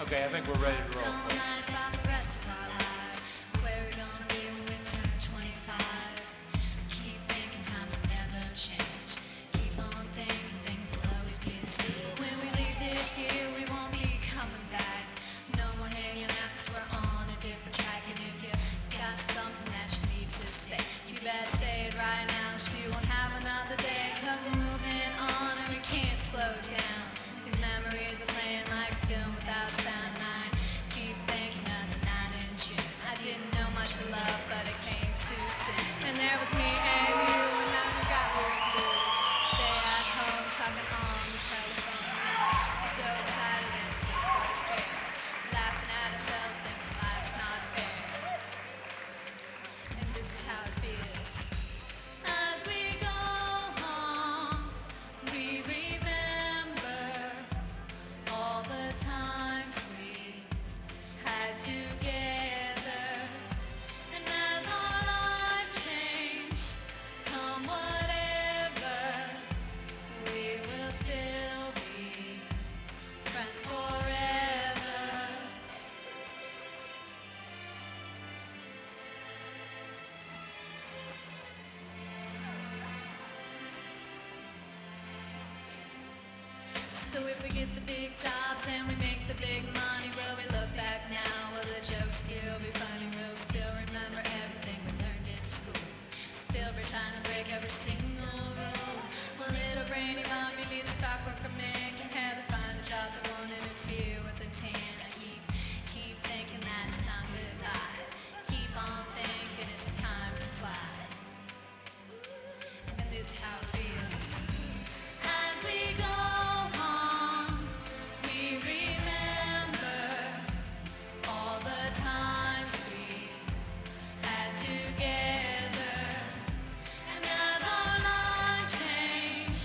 Okay, I think we're ready to roll. Don't mind about the rest of our lives. Where we gonna be when we turn 25? Keep thinking times will never change. Keep on thinking things will always be the same. When we leave this year, we won't be coming back. No more hanging out 'cause we're on a different track. And if you got something that you need to say, you better say it right now, 'cause we won't have another day. 'Cause we're moving on and we can't slow down. These memories are playing like a film without sound. And I keep thinking of the night in June. I didn't know much of love, but it came too soon. And there was me and you, and now we got real blue. Stay at home, talking on the telephone. So excited and we're so scared, laughing at ourselves, thinking life's not fair. And this is how it feels. As we go home, we remember all the times we had together. And as our lives change, come whatever, we will still be friends forever. So if we get the big jobs and we make the big money, will we look back now? Will the jokes still be funny? Will we still remember everything we learned in school? Still be trying to break every single rule? Will little brainy mommy be the stockbroker man? Can Heather find a job that won't interfere with the tan? I keep thinking that it's not goodbye. Keep on thinking it's time to fly. And this is how it feels. As we go home, we remember all the times we had together. And as our lives change,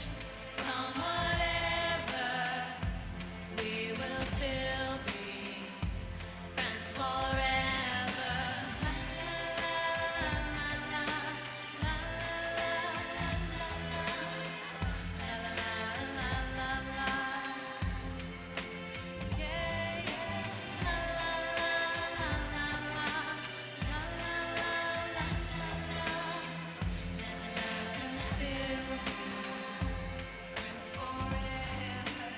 come whatever, we will still be friends forever. La la la la la la la la la. Yeah, yeah. La la la la la la. La la la la la la. Still be friends forever.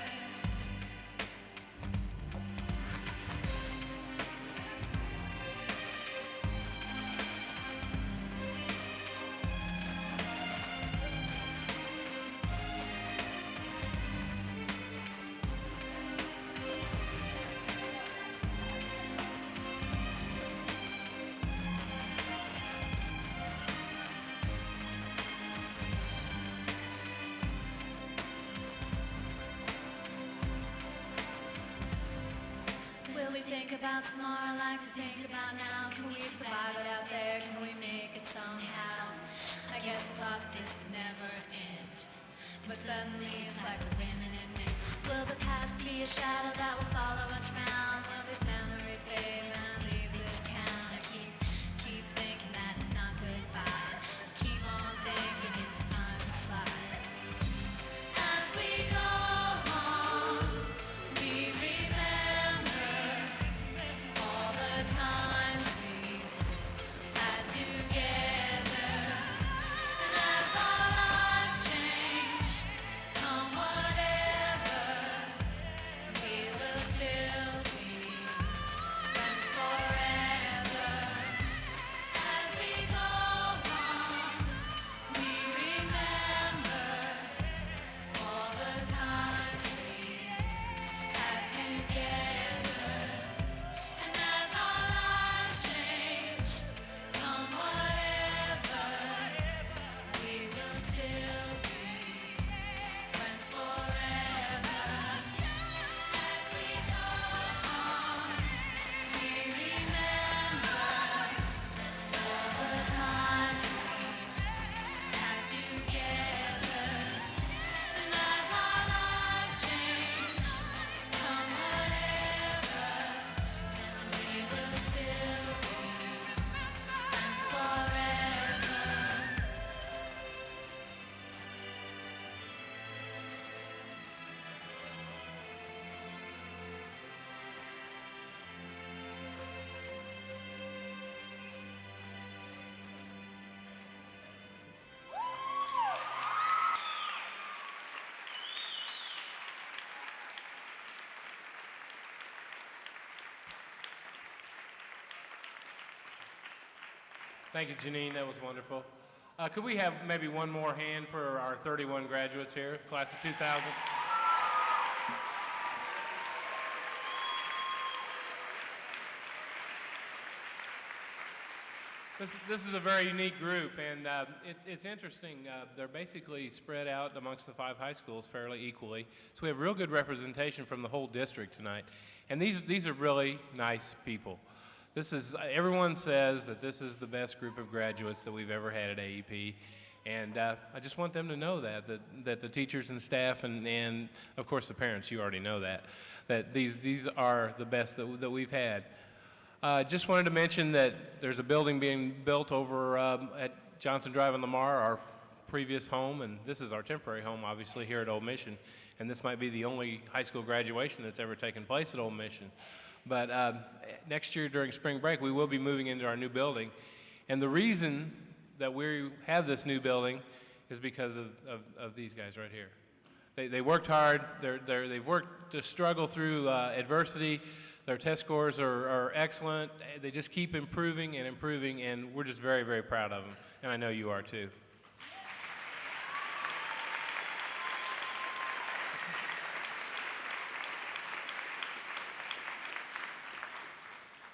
Will we think about tomorrow like we think about now? Can we survive it out there? Can we make it somehow? I guess I thought this would never end, but suddenly it's like we're women and men. Will the past be a shadow that will follow us around? Will these memories fade when I leave this town? I keep thinking that it's not goodbye. Keep on thinking it's time to fly. As we go home, we remember all the times we had together. And as our lives change, come whatever, we will still be Thank you, Janine. That was wonderful. Could we have maybe one more hand for our 31 graduates here, class of 2000? This is a very unique group, and it's interesting. They're basically spread out amongst the 5 high schools fairly equally. So we have real good representation from the whole district tonight. And these are really nice people. Everyone says that this is the best group of graduates that we've ever had at AEP. And I just want them to know that the teachers and staff and of course the parents, you already know that these are the best that we've had. Just wanted to mention that there's a building being built over at Johnson Drive in Lamar, our previous home, and this is our temporary home, obviously, here at Old Mission. And this might be the only high school graduation that's ever taken place at Old Mission. But next year during spring break, we will be moving into our new building. And the reason that we have this new building is because of these guys right here. They worked hard. They've worked to struggle through adversity. Their test scores are excellent. They just keep improving, and we're just very, very proud of them. And I know you are too.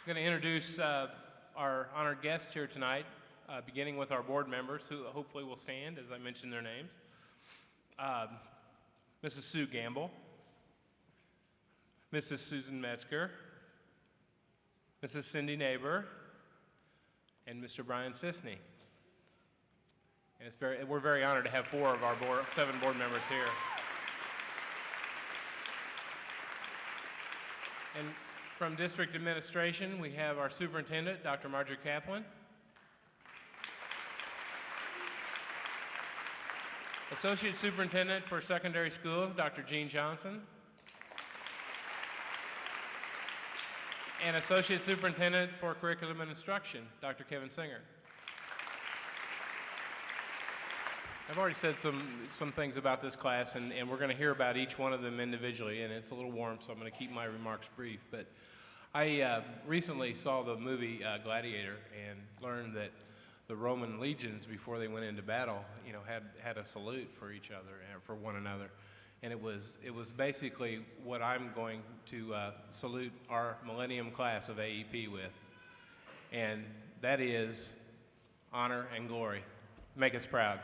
I'm going to introduce our honored guests here tonight, beginning with our board members, who hopefully will stand as I mention their names. Mrs. Sue Gamble, Mrs. Susan Metzger, Mrs. Cindy Neighbor, and Mr. Brian Sisney. And we're very honored to have 4 of our 7 board members here. And from district administration, we have our superintendent, Dr. Marjorie Kaplan. Associate Superintendent for Secondary Schools, Dr. Gene Johnson. And Associate Superintendent for Curriculum and Instruction, Dr. Kevin Singer. I've already said some things about this class, and we're going to hear about each one of them individually, and it's a little warm, so I'm going to keep my remarks brief. But I recently saw the movie Gladiator and learned that the Roman legions, before they went into battle, had a salute for each other and for one another. And it was basically what I'm going to salute our Millennium class of AEP with. And that is honor and glory. Make us proud.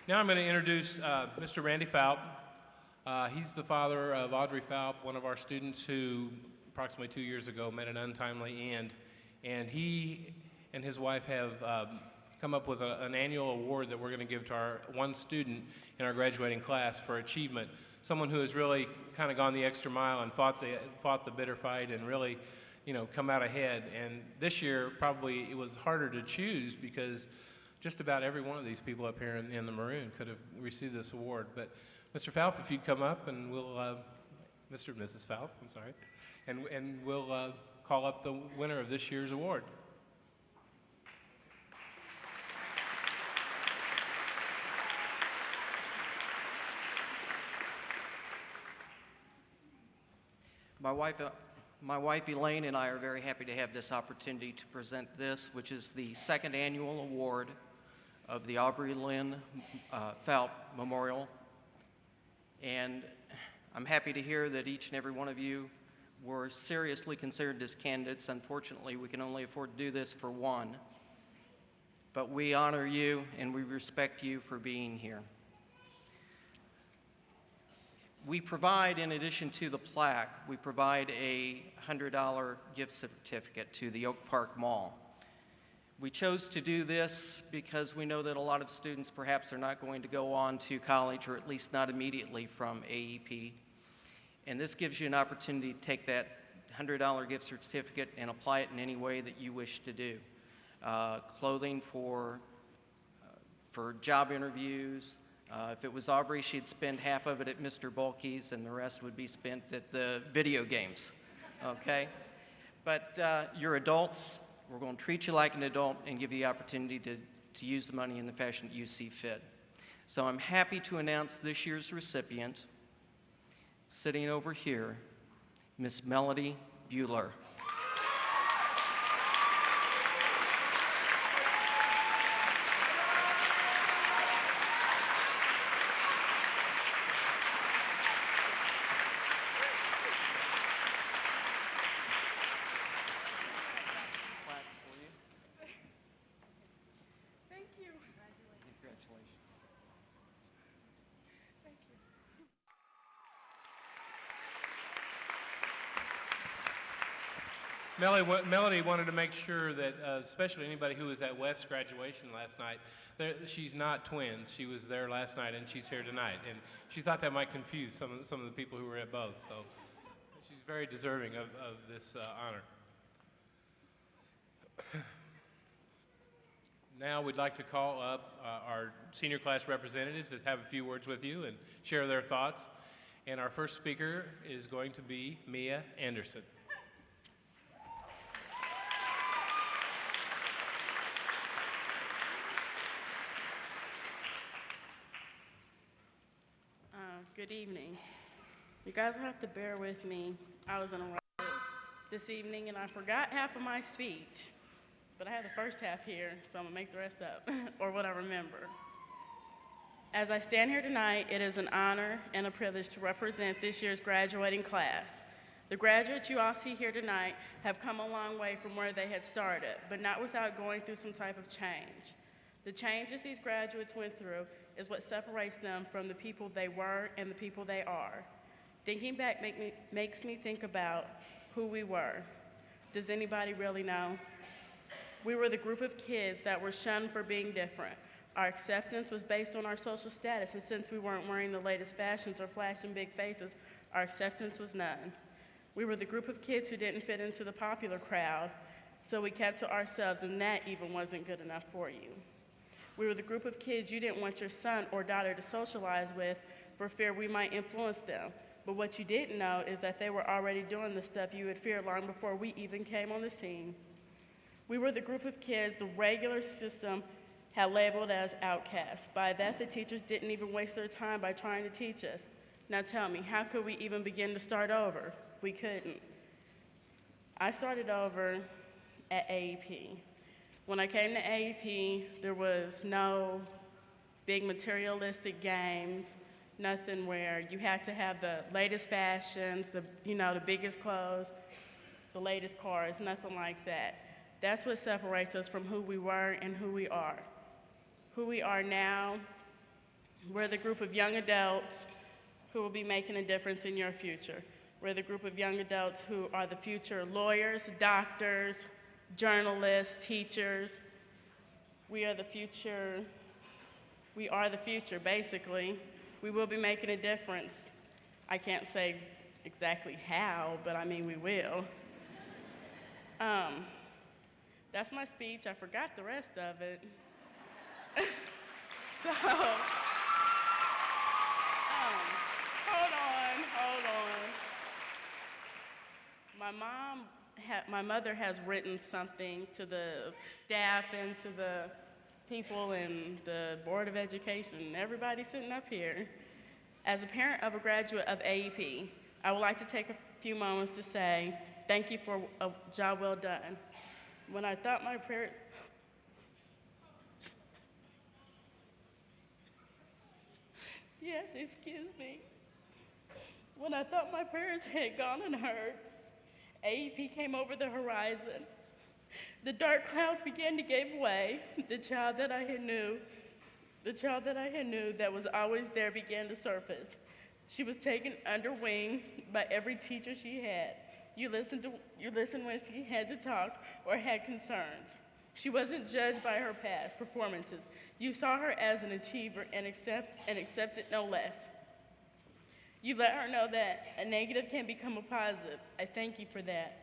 Now I'm going to introduce Mr. Randy Falp. He's the father of Audrey Falp, one of our students who approximately 2 years ago met an untimely end. And he and his wife have come up with an annual award that we're going to give to our one student in our graduating class for achievement, someone who has really kind of gone the extra mile and fought the bitter fight and really, come out ahead. And this year, probably it was harder to choose because just about every one of these people up here in the maroon could have received this award. But Mr. Falp, if you'd come up and we'll, Mr. and Mrs. Falp, I'm sorry, and we'll call up the winner of this year's award. My wife Elaine and I are very happy to have this opportunity to present this, which is the 2nd annual award of the Aubrey Lynn Falp Memorial. And I'm happy to hear that each and every one of you were seriously considered as candidates. Unfortunately, we can only afford to do this for one. But we honor you and we respect you for being here. We provide, in addition to the plaque, we provide a $100 gift certificate to the Oak Park Mall. We chose to do this because we know that a lot of students perhaps are not going to go on to college, or at least not immediately from AEP. And this gives you an opportunity to take that $100 gift certificate and apply it in any way that you wish to do. Clothing for job interviews. If it was Aubrey, she'd spend half of it at Mr. Bulkey's and the rest would be spent at the video games, okay? But you're adults. We're going to treat you like an adult and give you the opportunity to use the money in the fashion that you see fit. So I'm happy to announce this year's recipient, sitting over here, Miss Melody Bueller. Thank you. Congratulations. Thank you. Melody wanted to make sure that, especially anybody who was at West's graduation last night, she's not twins. She was there last night and she's here tonight. And she thought that might confuse some of the people who were at both. So she's very deserving of this honor. Now we'd like to call up our senior class representatives to have a few words with you and share their thoughts. And our first speaker is going to be Mia Anderson. Good evening. You guys have to bear with me. I was in a rush this evening and I forgot half of my speech, but I had the first half here, so I'm gonna make the rest up, or what I remember. As I stand here tonight, it is an honor and a privilege to represent this year's graduating class. The graduates you all see here tonight have come a long way from where they had started, but not without going through some type of change. The changes these graduates went through is what separates them from the people they were and the people they are. Thinking back makes me think about who we were. Does anybody really know? We were the group of kids that were shunned for being different. Our acceptance was based on our social status, and since we weren't wearing the latest fashions or flashing big faces, our acceptance was none. We were the group of kids who didn't fit into the popular crowd, so we kept to ourselves, and that even wasn't good enough for you. We were the group of kids you didn't want your son or daughter to socialize with for fear we might influence them. But what you didn't know is that they were already doing the stuff you had feared long before we even came on the scene. We were the group of kids the regular system had labeled as outcasts. By that, the teachers didn't even waste their time by trying to teach us. Now tell me, how could we even begin to start over? We couldn't. I started over at AEP. When I came to AEP, there was no big materialistic games, nothing where you had to have the latest fashions, the biggest clothes, the latest cars, nothing like that. That's what separates us from who we were and who we are. Who we are now, we're the group of young adults who will be making a difference in your future. We're the group of young adults who are the future lawyers, doctors, journalists, teachers. We are the future, basically. We will be making a difference. I can't say exactly how, but I mean we will. That's my speech. I forgot the rest of it. So, hold on. My mother has written something to the staff and to the people in the Board of Education, everybody sitting up here. As a parent of a graduate of AEP, I would like to take a few moments to say thank you for a job well done. When I thought my parents, yes, excuse me. When I thought my parents had gone unheard, AEP came over the horizon. The dark clouds began to give way. The child that I had knew that was always there began to surface. She was taken under wing by every teacher she had. You listened when she had to talk or had concerns. She wasn't judged by her past performances. You saw her as an achiever and accepted no less. You let her know that a negative can become a positive. I thank you for that.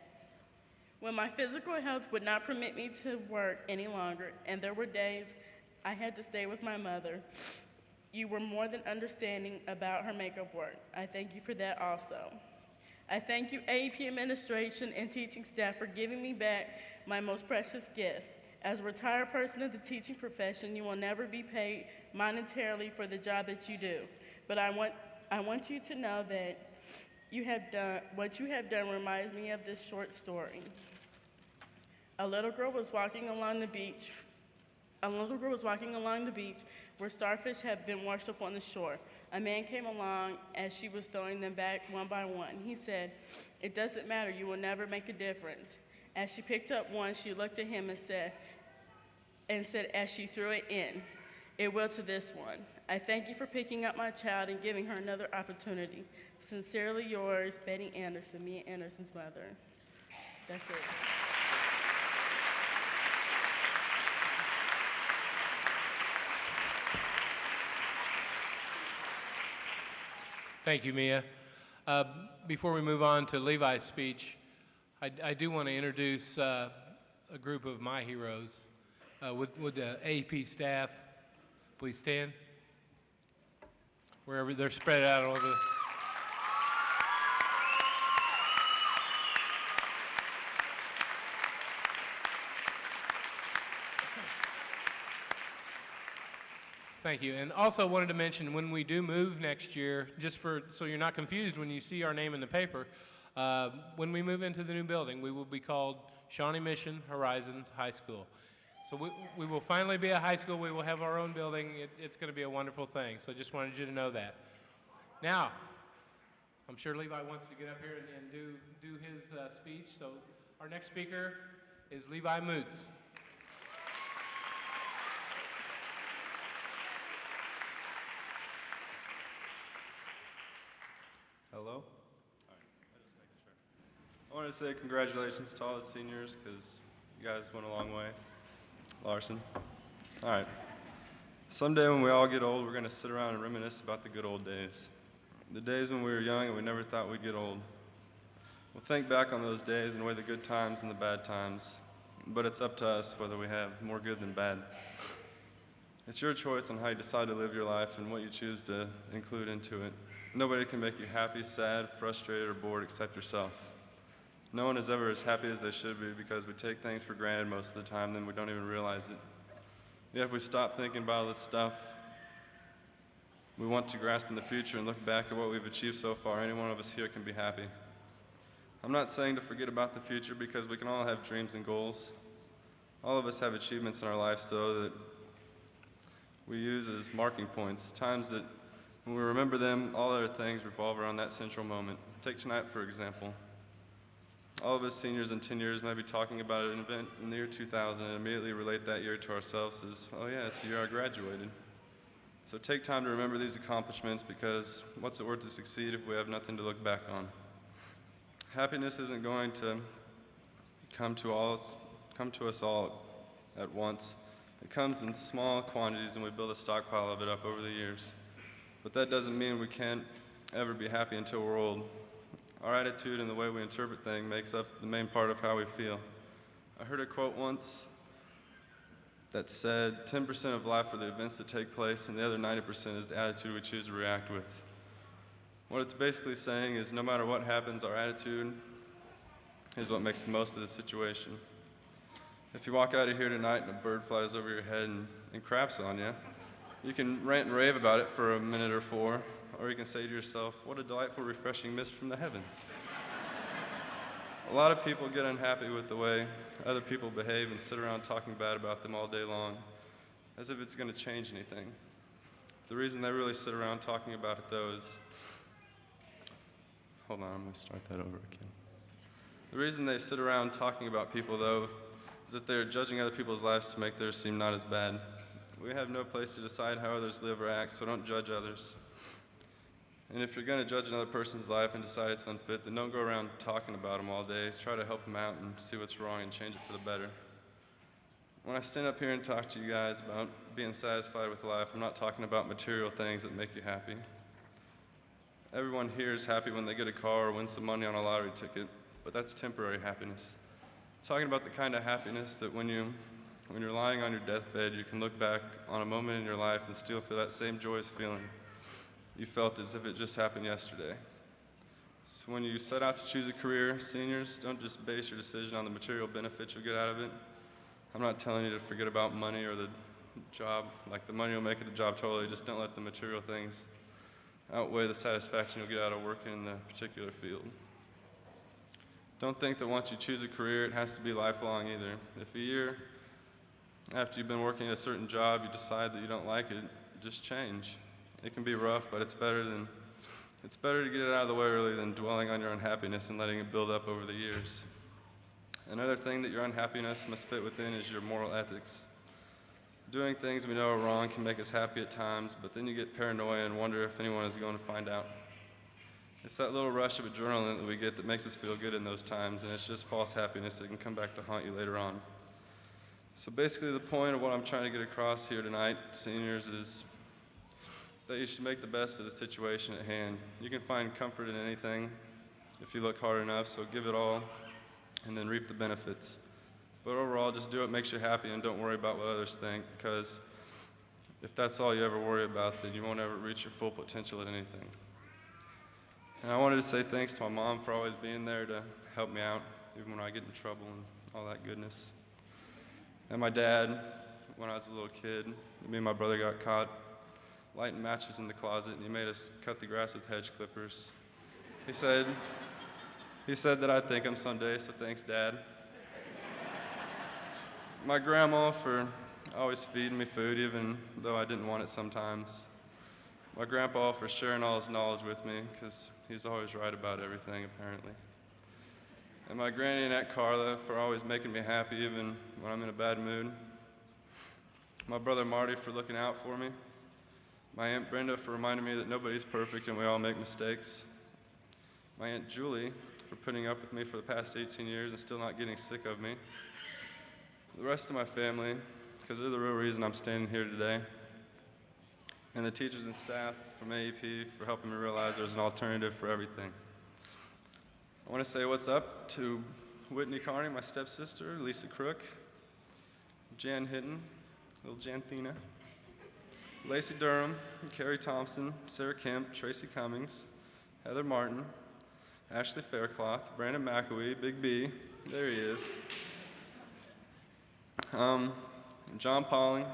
When my physical health would not permit me to work any longer, and there were days I had to stay with my mother, you were more than understanding about her makeup work. I thank you for that also. I thank you, AEP administration and teaching staff, for giving me back my most precious gift. As a retired person of the teaching profession, you will never be paid monetarily for the job that you do. But I want you to know that What you have done reminds me of this short story. A little girl was walking along the beach. A little girl was walking along the beach where starfish had been washed up on the shore. A man came along as she was throwing them back one by one. He said, "It doesn't matter, you will never make a difference." As she picked up one, she looked at him and said as she threw it in, "It will to this one. I thank you for picking up my child and giving her another opportunity. Sincerely yours, Betty Anderson, Mia Anderson's mother." That's it. Thank you, Mia. Before we move on to Levi's speech, I do want to introduce a group of my heroes. Would the AEP staff please stand? Wherever they're spread out all over the... Thank you. And also wanted to mention, when we do move next year, so you're not confused when you see our name in the paper, when we move into the new building, we will be called Shawnee Mission Horizons High School. So we will finally be a high school. We will have our own building. It's going to be a wonderful thing. So just wanted you to know that. Now, I'm sure Levi wants to get up here and do his speech. So our next speaker is Levi Moots. Hello? All right, I'm just making sure. I want to say congratulations to all the seniors because you guys went a long way. Larson. All right. Someday when we all get old, we're going to sit around and reminisce about the good old days. The days when we were young and we never thought we'd get old. We'll think back on those days and weigh the good times and the bad times, but it's up to us whether we have more good than bad. It's your choice on how you decide to live your life and what you choose to include into it. Nobody can make you happy, sad, frustrated, or bored except yourself. No one is ever as happy as they should be because we take things for granted most of the time, then we don't even realize it. Yet if we stop thinking about all this stuff we want to grasp in the future and look back at what we've achieved so far, any one of us here can be happy. I'm not saying to forget about the future because we can all have dreams and goals. All of us have achievements in our lives, though, that we use as marking points, times that when we remember them, all other things revolve around that central moment. Take tonight, for example. All of us seniors in 10 years may be talking about an event in the year 2000 and immediately relate that year to ourselves as, oh yeah, it's the year I graduated. So take time to remember these accomplishments because what's it worth to succeed if we have nothing to look back on? Happiness isn't going to come to us all at once. It comes in small quantities and we build a stockpile of it up over the years. But that doesn't mean we can't ever be happy until we're old. Our attitude and the way we interpret things makes up the main part of how we feel. I heard a quote once that said, 10% of life are the events that take place, and the other 90% is the attitude we choose to react with. What it's basically saying is no matter what happens, our attitude is what makes the most of the situation. If you walk out of here tonight and a bird flies over your head and craps on you, you can rant and rave about it for a minute or four, or you can say to yourself, what a delightful, refreshing mist from the heavens. A lot of people get unhappy with the way other people behave and sit around talking bad about them all day long, as if it's going to change anything. The reason they really sit around talking about it, though, is... Hold on, I'm going to start that over again. The reason they sit around talking about people, though, is that they're judging other people's lives to make theirs seem not as bad. We have no place to decide how others live or act, so don't judge others. And if you're going to judge another person's life and decide it's unfit, then don't go around talking about them all day. Try to help them out and see what's wrong and change it for the better. When I stand up here and talk to you guys about being satisfied with life, I'm not talking about material things that make you happy. Everyone here is happy when they get a car or win some money on a lottery ticket, but that's temporary happiness. I'm talking about the kind of happiness that when you're lying on your deathbed, you can look back on a moment in your life and still feel that same joyous feeling you felt as if it just happened yesterday. So when you set out to choose a career, seniors, don't just base your decision on the material benefits you'll get out of it. I'm not telling you to forget about money or the job, like the money you'll make at the job totally. Just don't let the material things outweigh the satisfaction you'll get out of working in the particular field. Don't think that once you choose a career, it has to be lifelong either. If a year after you've been working at a certain job, you decide that you don't like it, just change. It can be rough, but it's better to get it out of the way early than dwelling on your unhappiness and letting it build up over the years. Another thing that your unhappiness must fit within is your moral ethics. Doing things we know are wrong can make us happy at times, but then you get paranoia and wonder if anyone is going to find out. It's that little rush of adrenaline that we get that makes us feel good in those times, and it's just false happiness that can come back to haunt you later on. So basically the point of what I'm trying to get across here tonight, seniors, is that you should make the best of the situation at hand. You can find comfort in anything if you look hard enough, so give it all and then reap the benefits. But overall, just do what makes you happy and don't worry about what others think, because if that's all you ever worry about, then you won't ever reach your full potential at anything. And I wanted to say thanks to my mom for always being there to help me out, even when I get in trouble and all that goodness. And my dad, when I was a little kid, me and my brother got caught lighting matches in the closet, and he made us cut the grass with hedge clippers. He said that I'd thank him someday, so thanks, Dad. My grandma for always feeding me food, even though I didn't want it sometimes. My grandpa for sharing all his knowledge with me, because he's always right about everything, apparently. And my granny and Aunt Carla for always making me happy, even when I'm in a bad mood. My brother Marty for looking out for me. My Aunt Brenda for reminding me that nobody's perfect and we all make mistakes. My Aunt Julie for putting up with me for the past 18 years and still not getting sick of me. The rest of my family, because they're the real reason I'm standing here today. And the teachers and staff from AEP for helping me realize there's an alternative for everything. I want to say what's up to Whitney Carney, my stepsister, Lisa Crook, Jan Hinton, little Janthina, Lacey Durham, Carrie Thompson, Sarah Kemp, Tracy Cummings, Heather Martin, Ashley Faircloth, Brandon McAwee, Big B, there he is, John Pauling,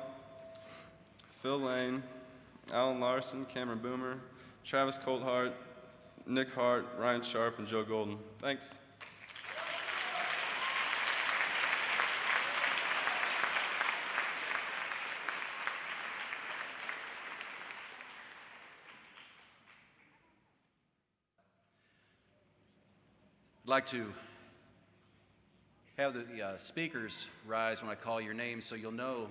Phil Lane, Alan Larson, Cameron Boomer, Travis Colthart, Nick Hart, Ryan Sharp, and Joe Golden. Thanks. I'd like to have the speakers rise when I call your name so you'll know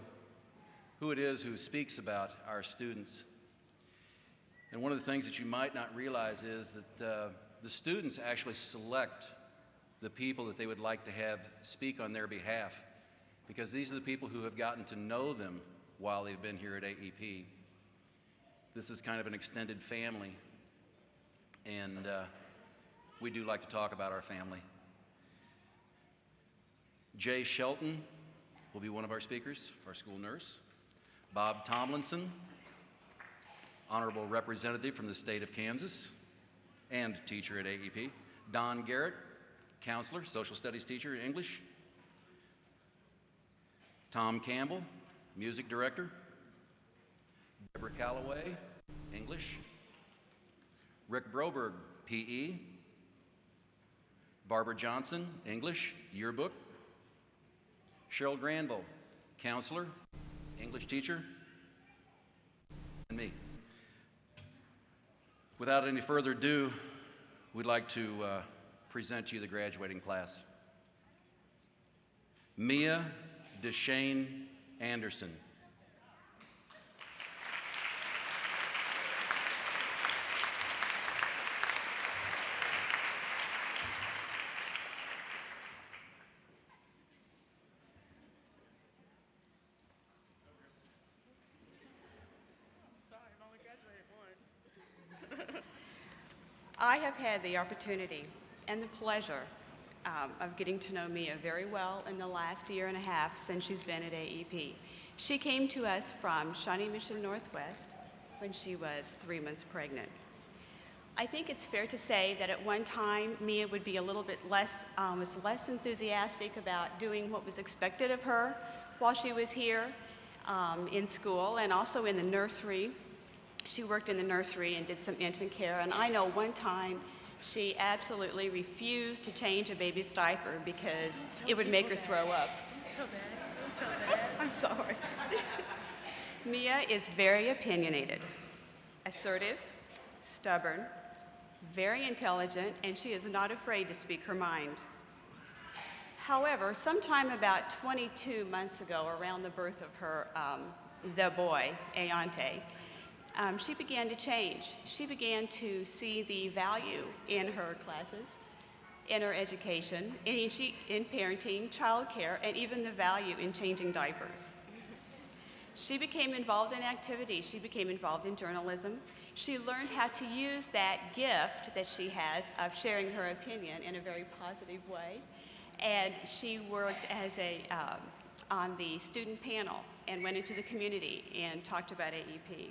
who it is who speaks about our students. And one of the things that you might not realize is that the students actually select the people that they would like to have speak on their behalf, because these are the people who have gotten to know them while they've been here at AEP. This is kind of an extended family, and we do like to talk about our family. Jay Shelton will be one of our speakers, our school nurse. Bob Tomlinson, honorable representative from the state of Kansas and teacher at AEP. Don Garrett, counselor, social studies teacher in English. Tom Campbell, music director. Deborah Calloway, English. Rick Broberg, PE. Barbara Johnson, English, yearbook. Cheryl Granville, counselor, English teacher, and me. Without any further ado, we'd like to present to you the graduating class. Mia DeShane Anderson. I have had the opportunity and the pleasure of getting to know Mia very well in the last year and a half since she's been at AEP. She came to us from Shawnee Mission Northwest when she was 3 months pregnant. I think it's fair to say that at one time, Mia would be a little bit less enthusiastic about doing what was expected of her while she was here in school and also in the nursery. She worked in the nursery and did some infant care, and I know one time she absolutely refused to change a baby's diaper because it would make her throw up. Don't tell Dad. I'm sorry. Mia is very opinionated, assertive, stubborn, very intelligent, and she is not afraid to speak her mind. However, sometime about 22 months ago, around the birth of her, the boy, Ayante, she began to change. She began to see the value in her classes, in her education, in parenting, childcare, and even the value in changing diapers. She became involved in activities. She became involved in journalism. She learned how to use that gift that she has of sharing her opinion in a very positive way. And she worked as on the student panel and went into the community and talked about AEP.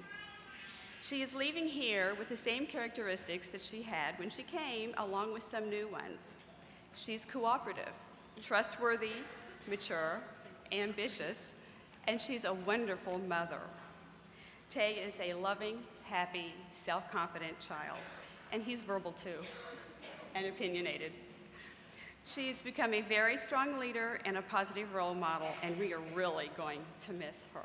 She is leaving here with the same characteristics that she had when she came, along with some new ones. She's cooperative, trustworthy, mature, ambitious, and she's a wonderful mother. Tay is a loving, happy, self-confident child, and he's verbal too, and opinionated. She's become a very strong leader and a positive role model, and we are really going to miss her.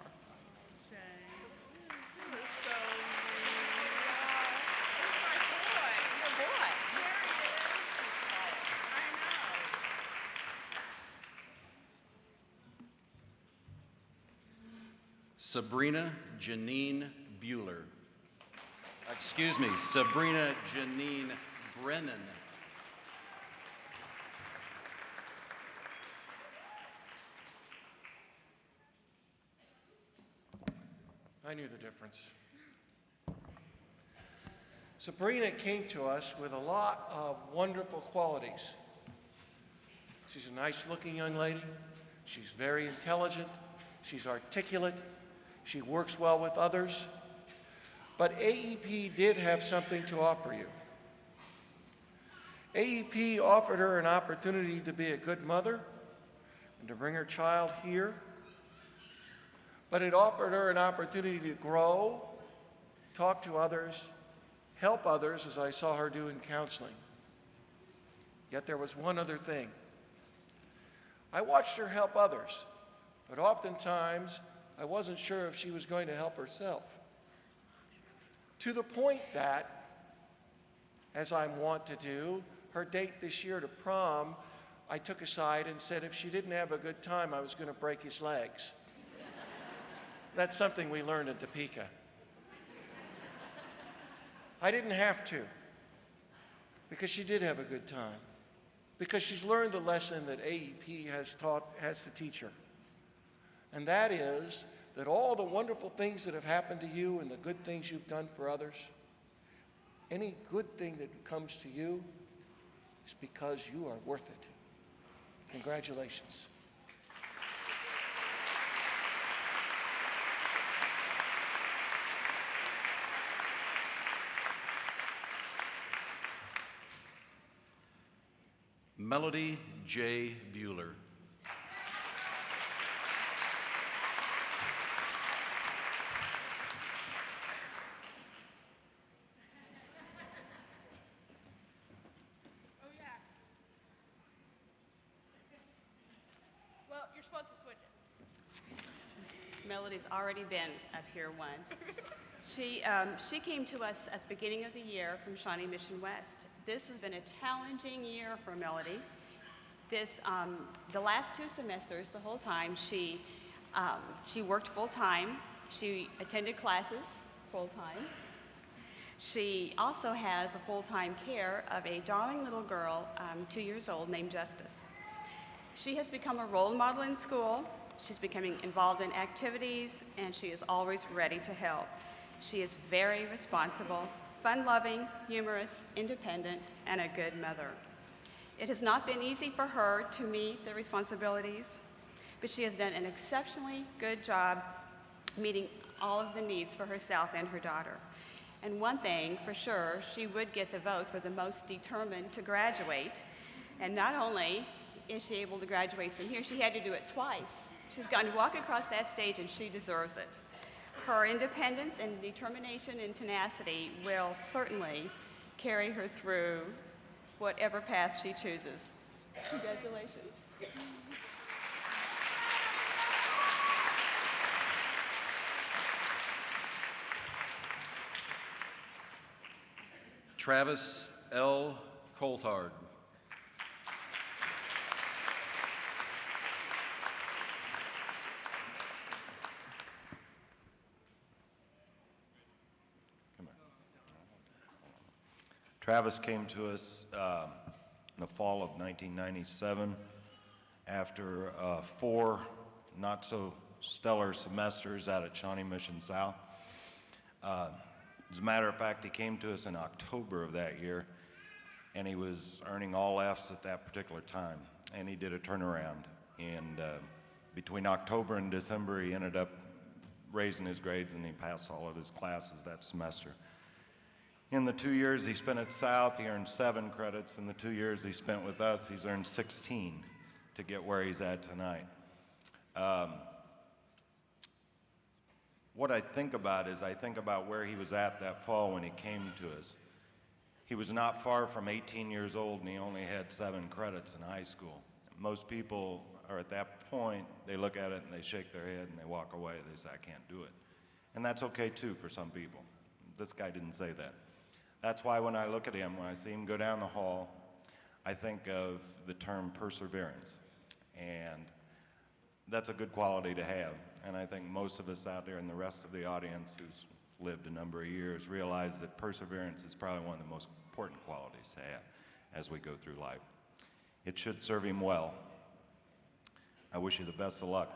Sabrina Janine Bueller. Excuse me, Sabrina Janine Brennan. I knew the difference. Sabrina came to us with a lot of wonderful qualities. She's a nice-looking young lady. She's very intelligent. She's articulate. She works well with others. But AEP did have something to offer you. AEP offered her an opportunity to be a good mother and to bring her child here. But it offered her an opportunity to grow, talk to others, help others, as I saw her do in counseling. Yet there was one other thing. I watched her help others, but oftentimes I wasn't sure if she was going to help herself. To the point that, as I'm wont to do, her date this year to prom, I took aside and said if she didn't have a good time, I was going to break his legs. That's something we learned at Topeka. I didn't have to, because she did have a good time, because she's learned the lesson that AEP has to teach her. And that is that all the wonderful things that have happened to you and the good things you've done for others, any good thing that comes to you is because you are worth it. Congratulations. Melody J. Bueller. Well, you're supposed to switch it. Melody's already been up here once. She came to us at the beginning of the year from Shawnee Mission West. This has been a challenging year for Melody. The last 2 semesters, the whole time, she worked full-time. She attended classes full-time. She also has the full-time care of a darling little girl, 2 years old, named Justice. She has become a role model in school. She's becoming involved in activities, and she is always ready to help. She is very responsible, fun-loving, humorous, independent, and a good mother. It has not been easy for her to meet the responsibilities, but she has done an exceptionally good job meeting all of the needs for herself and her daughter. And one thing for sure, she would get the vote for the most determined to graduate. And not only is she able to graduate from here, she had to do it twice. She's gotten to walk across that stage, and she deserves it. Her independence and determination and tenacity will certainly carry her through whatever path she chooses. Congratulations. Travis L. Coulthard. Travis came to us in the fall of 1997 after 4 not-so-stellar semesters out at Shawnee Mission South. As a matter of fact, he came to us in October of that year, and he was earning all Fs at that particular time, and he did a turnaround. And between October and December, he ended up raising his grades, and he passed all of his classes that semester. In the 2 years he spent at South, he earned 7 credits. In the 2 years he spent with us, he's earned 16 to get where he's at tonight. What I think about is I think about where he was at that fall when he came to us. He was not far from 18 years old, and he only had 7 credits in high school. Most people are at that point, they look at it and they shake their head and they walk away. They say, I can't do it. And that's okay too for some people. This guy didn't say that. That's why when I look at him, when I see him go down the hall, I think of the term perseverance. And that's a good quality to have. And I think most of us out there and the rest of the audience who's lived a number of years realize that perseverance is probably one of the most important qualities to have as we go through life. It should serve him well. I wish you the best of luck.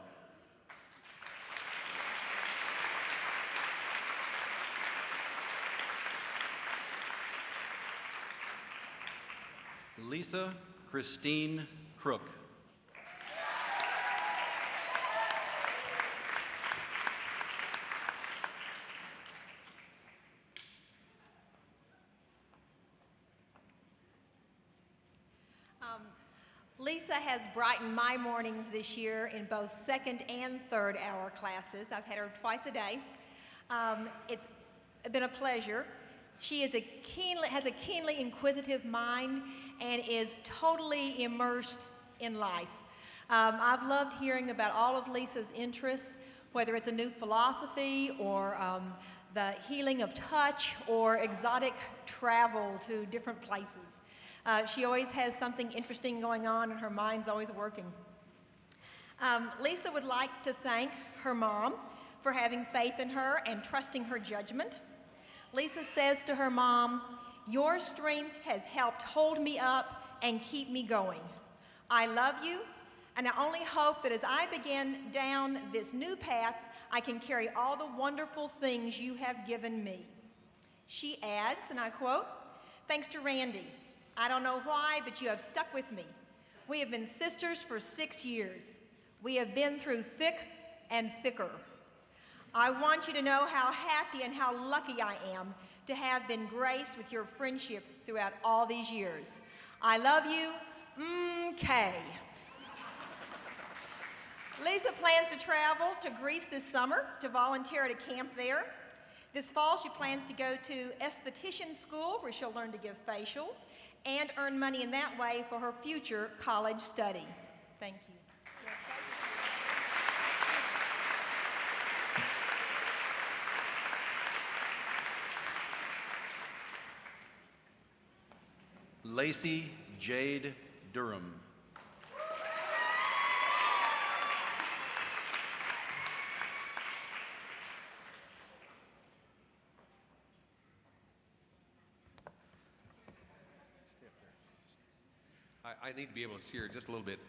Lisa Christine Crook. Lisa has brightened my mornings this year in both second and third hour classes. I've had her twice a day. It's been a pleasure. She has a keenly inquisitive mind and is totally immersed in life. I've loved hearing about all of Lisa's interests, whether it's a new philosophy or the healing of touch or exotic travel to different places. She always has something interesting going on and her mind's always working. Lisa would like to thank her mom for having faith in her and trusting her judgment. Lisa says to her mom, "Your strength has helped hold me up and keep me going. I love you, and I only hope that as I begin down this new path, I can carry all the wonderful things you have given me." She adds, and I quote, "Thanks to Randy. I don't know why, but you have stuck with me. We have been sisters for 6 years. We have been through thick and thicker. I want you to know how happy and how lucky I am to have been graced with your friendship throughout all these years. I love you, Kay." Lisa plans to travel to Greece this summer to volunteer at a camp there. This fall, she plans to go to esthetician school where she'll learn to give facials and earn money in that way for her future college study. Thank you. Lacey Jade Durham. I need to be able to see her just a little bit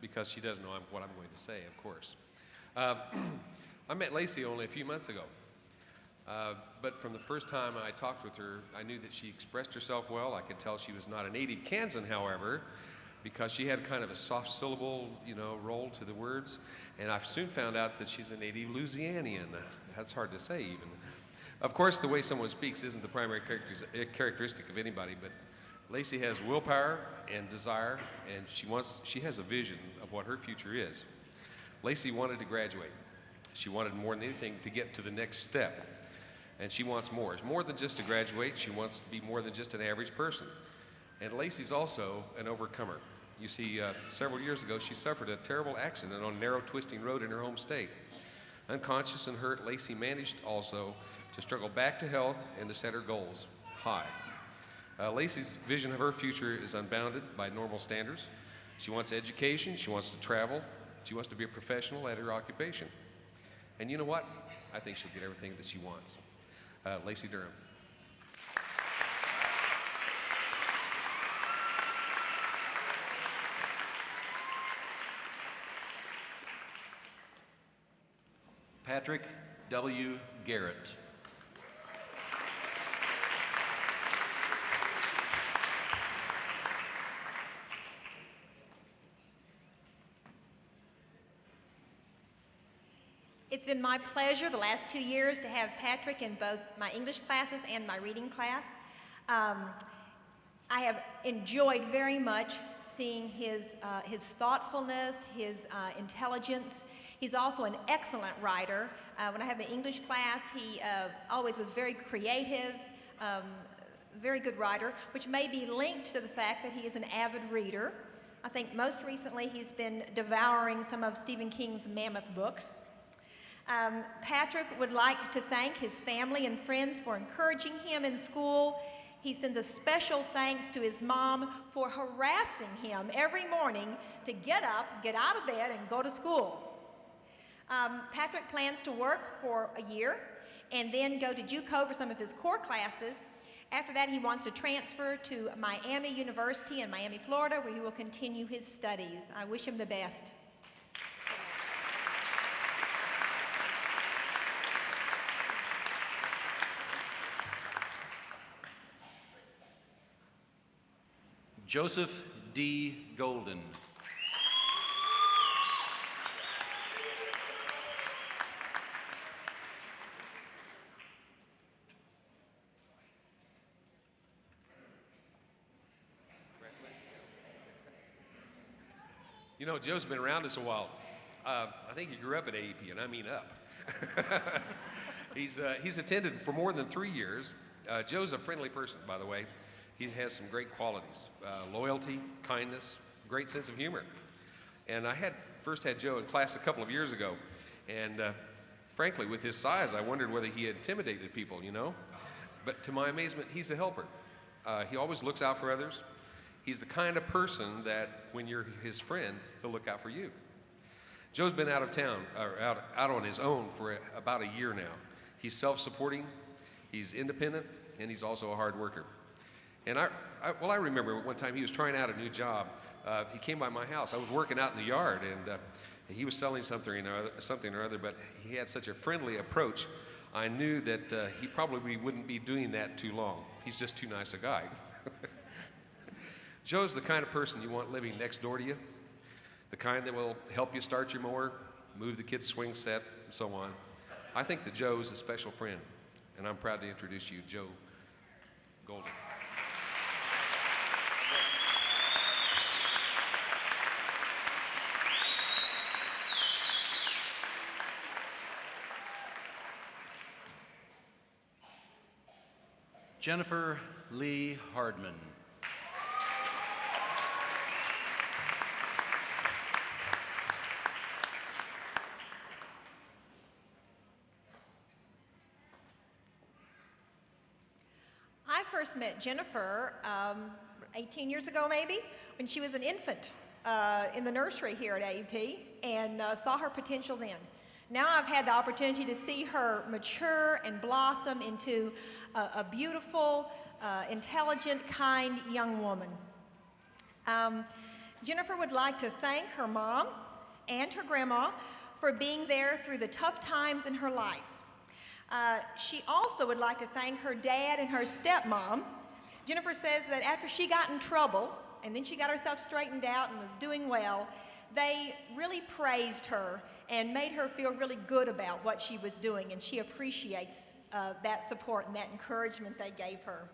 because she does know what I'm going to say, of course. I met Lacey only a few months ago, but from the first time I talked with her, I knew that she expressed herself well. I could tell she was not a native Kansan, however, because she had kind of a soft syllable, roll to the words, and I soon found out that she's a native Louisianian. That's hard to say, even. Of course, the way someone speaks isn't the primary characteristic of anybody, but Lacey has willpower and desire, and she has a vision of what her future is. Lacey wanted to graduate, She wanted more than anything to get to the next step. And she wants more. More than just to graduate, she wants to be more than just an average person. And Lacey's also an overcomer. You see, several years ago, she suffered a terrible accident on a narrow, twisting road in her home state. Unconscious and hurt, Lacey managed also to struggle back to health and to set her goals high. Lacey's vision of her future is unbounded by normal standards. She wants education, she wants to travel, she wants to be a professional at her occupation. And you know what? I think she'll get everything that she wants. Lacey Durham. Patrick W. Garrett. It's been my pleasure the last 2 years to have Patrick in both my English classes and my reading class. I have enjoyed very much seeing his thoughtfulness, his intelligence. He's also an excellent writer. When I have an English class, he always was very creative, very good writer, which may be linked to the fact that he is an avid reader. I think most recently he's been devouring some of Stephen King's mammoth books. Patrick would like to thank his family and friends for encouraging him in school. He sends a special thanks to his mom for harassing him every morning to get up, get out of bed, and go to school. Patrick plans to work for a year and then go to JUCO for some of his core classes. After that, he wants to transfer to Miami University in Miami, Florida, where he will continue his studies. I wish him the best. Joseph D. Golden. You know, Joe's been around us a while. I think he grew up at AEP, and I mean up. He's attended for more than 3 years. Joe's a friendly person, by the way. He has some great qualities, loyalty, kindness, great sense of humor. And I first had Joe in class a couple of years ago, and frankly, with his size, I wondered whether he intimidated people, you know? But to my amazement, he's a helper. He always looks out for others. He's the kind of person that when you're his friend, he'll look out for you. Joe's been out of town, or out on his own for about a year now. He's self-supporting, he's independent, and he's also a hard worker. And I remember one time he was trying out a new job. He came by my house. I was working out in the yard, and he was selling something or other, but he had such a friendly approach. I knew that he probably wouldn't be doing that too long. He's just too nice a guy. Joe's the kind of person you want living next door to you, the kind that will help you start your mower, move the kids' swing set, and so on. I think that Joe is a special friend, and I'm proud to introduce you, Joe Golden. Jennifer Lee Hardman. I first met Jennifer 18 years ago, maybe, when she was an infant in the nursery here at AEP, and saw her potential then. Now I've had the opportunity to see her mature and blossom into a beautiful, intelligent, kind young woman. Jennifer would like to thank her mom and her grandma for being there through the tough times in her life. She also would like to thank her dad and her stepmom. Jennifer says that after she got in trouble, and then she got herself straightened out and was doing well, they really praised her and made her feel really good about what she was doing, and she appreciates that support and that encouragement they gave her.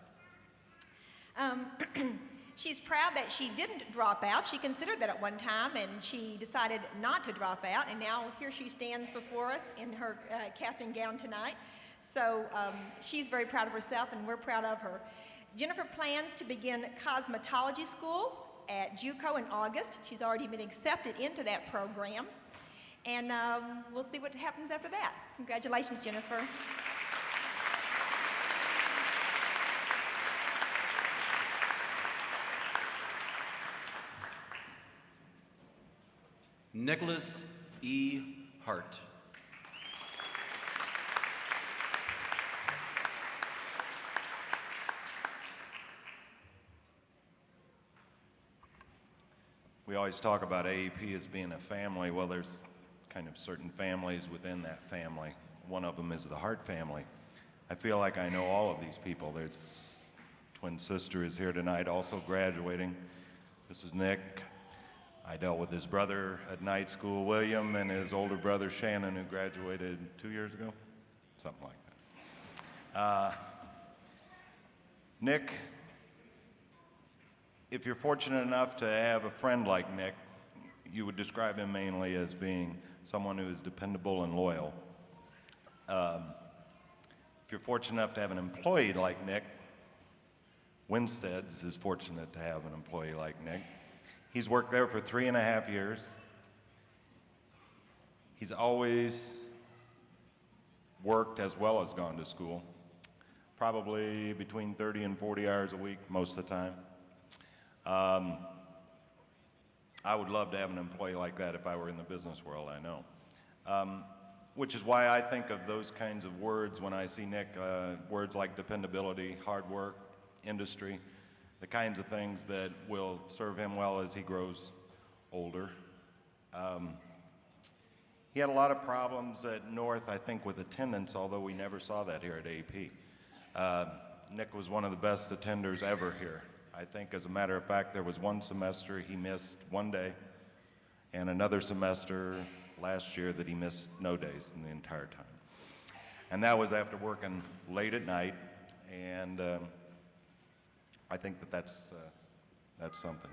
She's proud that she didn't drop out. She considered that at one time, and she decided not to drop out, and now here she stands before us in her cap and gown tonight. So she's very proud of herself, and we're proud of her. Jennifer plans to begin cosmetology school at JUCO in August. She's already been accepted into that program, and we'll see what happens after that. Congratulations, Jennifer. Nicholas E. Hart. We always talk about AEP as being a family. Well, there's kind of certain families within that family. One of them is the Hart family. I feel like I know all of these people. There's twin sister is here tonight, also graduating. This is Nick. I dealt with his brother at night school, William, and his older brother, Shannon, who graduated 2 years ago, something like that. Nick, if you're fortunate enough to have a friend like Nick, you would describe him mainly as being someone who is dependable and loyal. If you're fortunate enough to have an employee like Nick, Winstead's is fortunate to have an employee like Nick. He's worked there for 3.5 years. He's always worked as well as gone to school, probably between 30 and 40 hours a week most of the time. I would love to have an employee like that if I were in the business world, I know. Which is why I think of those kinds of words when I see Nick, words like dependability, hard work, industry, the kinds of things that will serve him well as he grows older. He had a lot of problems at North, I think, with attendance, although we never saw that here at AEP. Nick was one of the best attenders ever here. I think, as a matter of fact, there was one semester he missed one day, and another semester last year that he missed no days in the entire time. And that was after working late at night, and I think that's something.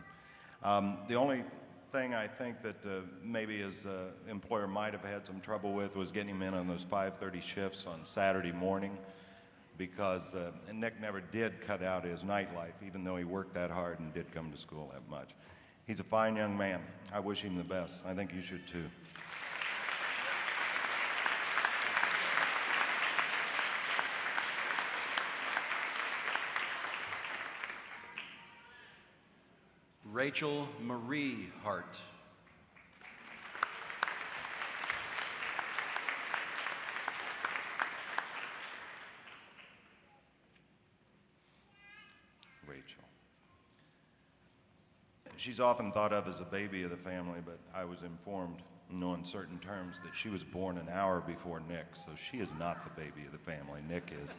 The only thing I think that maybe his employer might have had some trouble with was getting him in on those 5:30 shifts on Saturday morning, because Nick never did cut out his nightlife, even though he worked that hard and did come to school that much. He's a fine young man. I wish him the best. I think you should too. Rachel Marie Hart. Rachel. She's often thought of as a baby of the family, but I was informed in no uncertain terms that she was born an hour before Nick, so she is not the baby of the family. Nick is.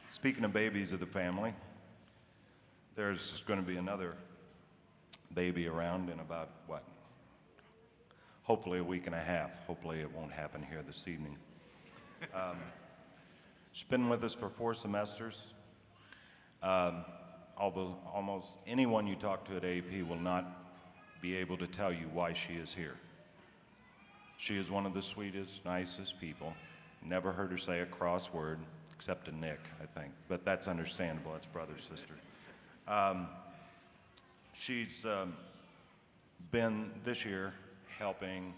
Speaking of babies of the family, there's going to be another baby around in about, hopefully a week and a half. Hopefully it won't happen here this evening. She's been with us for 4 semesters. Although almost anyone you talk to at AEP will not be able to tell you why she is here. She is one of the sweetest, nicest people. Never heard her say a cross word, except to Nick, I think. But that's understandable. It's brother, sister. She's been this year helping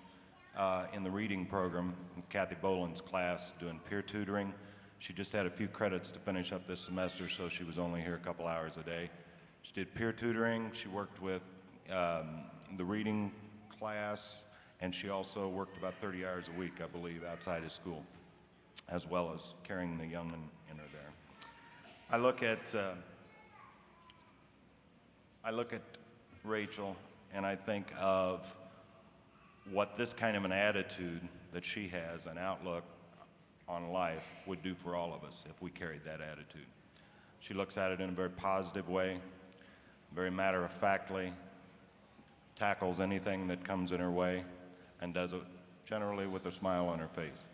in the reading program in Kathy Boland's class doing peer tutoring. She just had a few credits to finish up this semester, so she was only here a couple hours a day. She did peer tutoring. She worked with the reading class, and she also worked about 30 hours a week, I believe, outside of school, as well as carrying the young in her there. I look at Rachel, and I think of what this kind of an attitude that she has, an outlook on life, would do for all of us if we carried that attitude. She looks at it in a very positive way, very matter-of-factly, tackles anything that comes in her way, and does it generally with a smile on her face.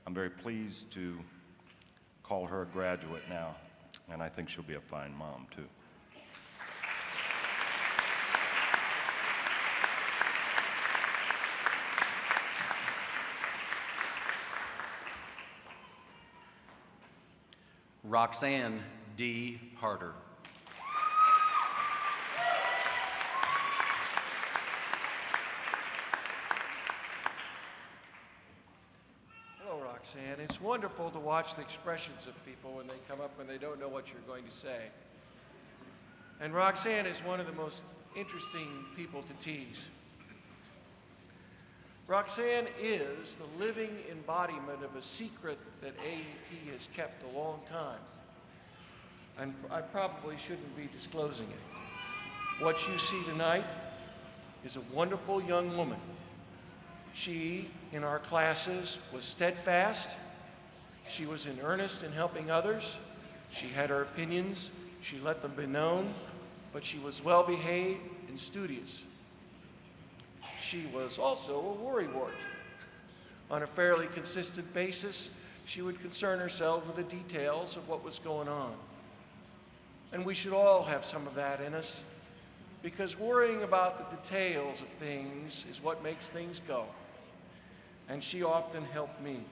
I'm very pleased to call her a graduate now, and I think she'll be a fine mom, too. Roxanne D. Harder. Hello, Roxanne. It's wonderful to watch the expressions of people when they come up and they don't know what you're going to say. And Roxanne is one of the most interesting people to tease. Roxanne is the living embodiment of a secret that AEP has kept a long time. And I probably shouldn't be disclosing it. What you see tonight is a wonderful young woman. She, in our classes, was steadfast. She was in earnest in helping others. She had her opinions. She let them be known. But she was well-behaved and studious. She was also a worrywart. On a fairly consistent basis, she would concern herself with the details of what was going on. And we should all have some of that in us, because worrying about the details of things is what makes things go. And she often helped me.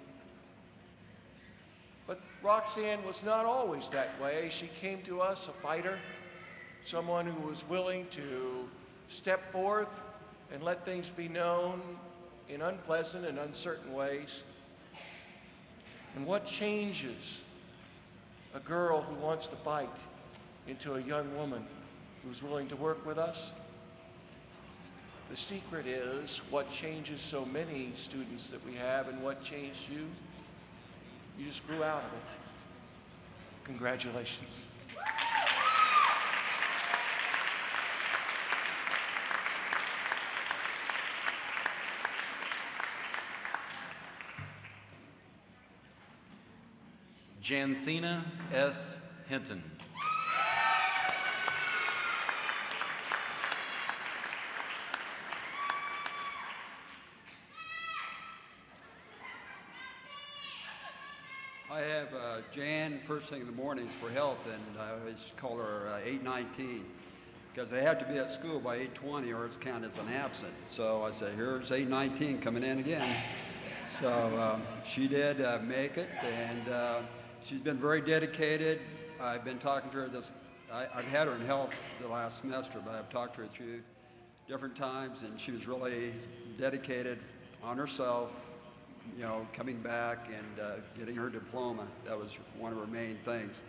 But Roxanne was not always that way. She came to us a fighter, someone who was willing to step forth and let things be known in unpleasant and uncertain ways. And what changes a girl who wants to fight into a young woman who's willing to work with us? The secret is what changes so many students that we have, and what changed you. You just grew out of it. Congratulations. Janthina S. Hinton. I have Jan first thing in the mornings for health, and I always call her 819 because they have to be at school by 8:20 or it's counted as an absent. So I say, here's 819 coming in again. So she did make it, and she's been very dedicated. I've been talking to her I've had her in health the last semester, but I've talked to her through different times, and she was really dedicated on herself, you know, coming back and getting her diploma. That was one of her main things.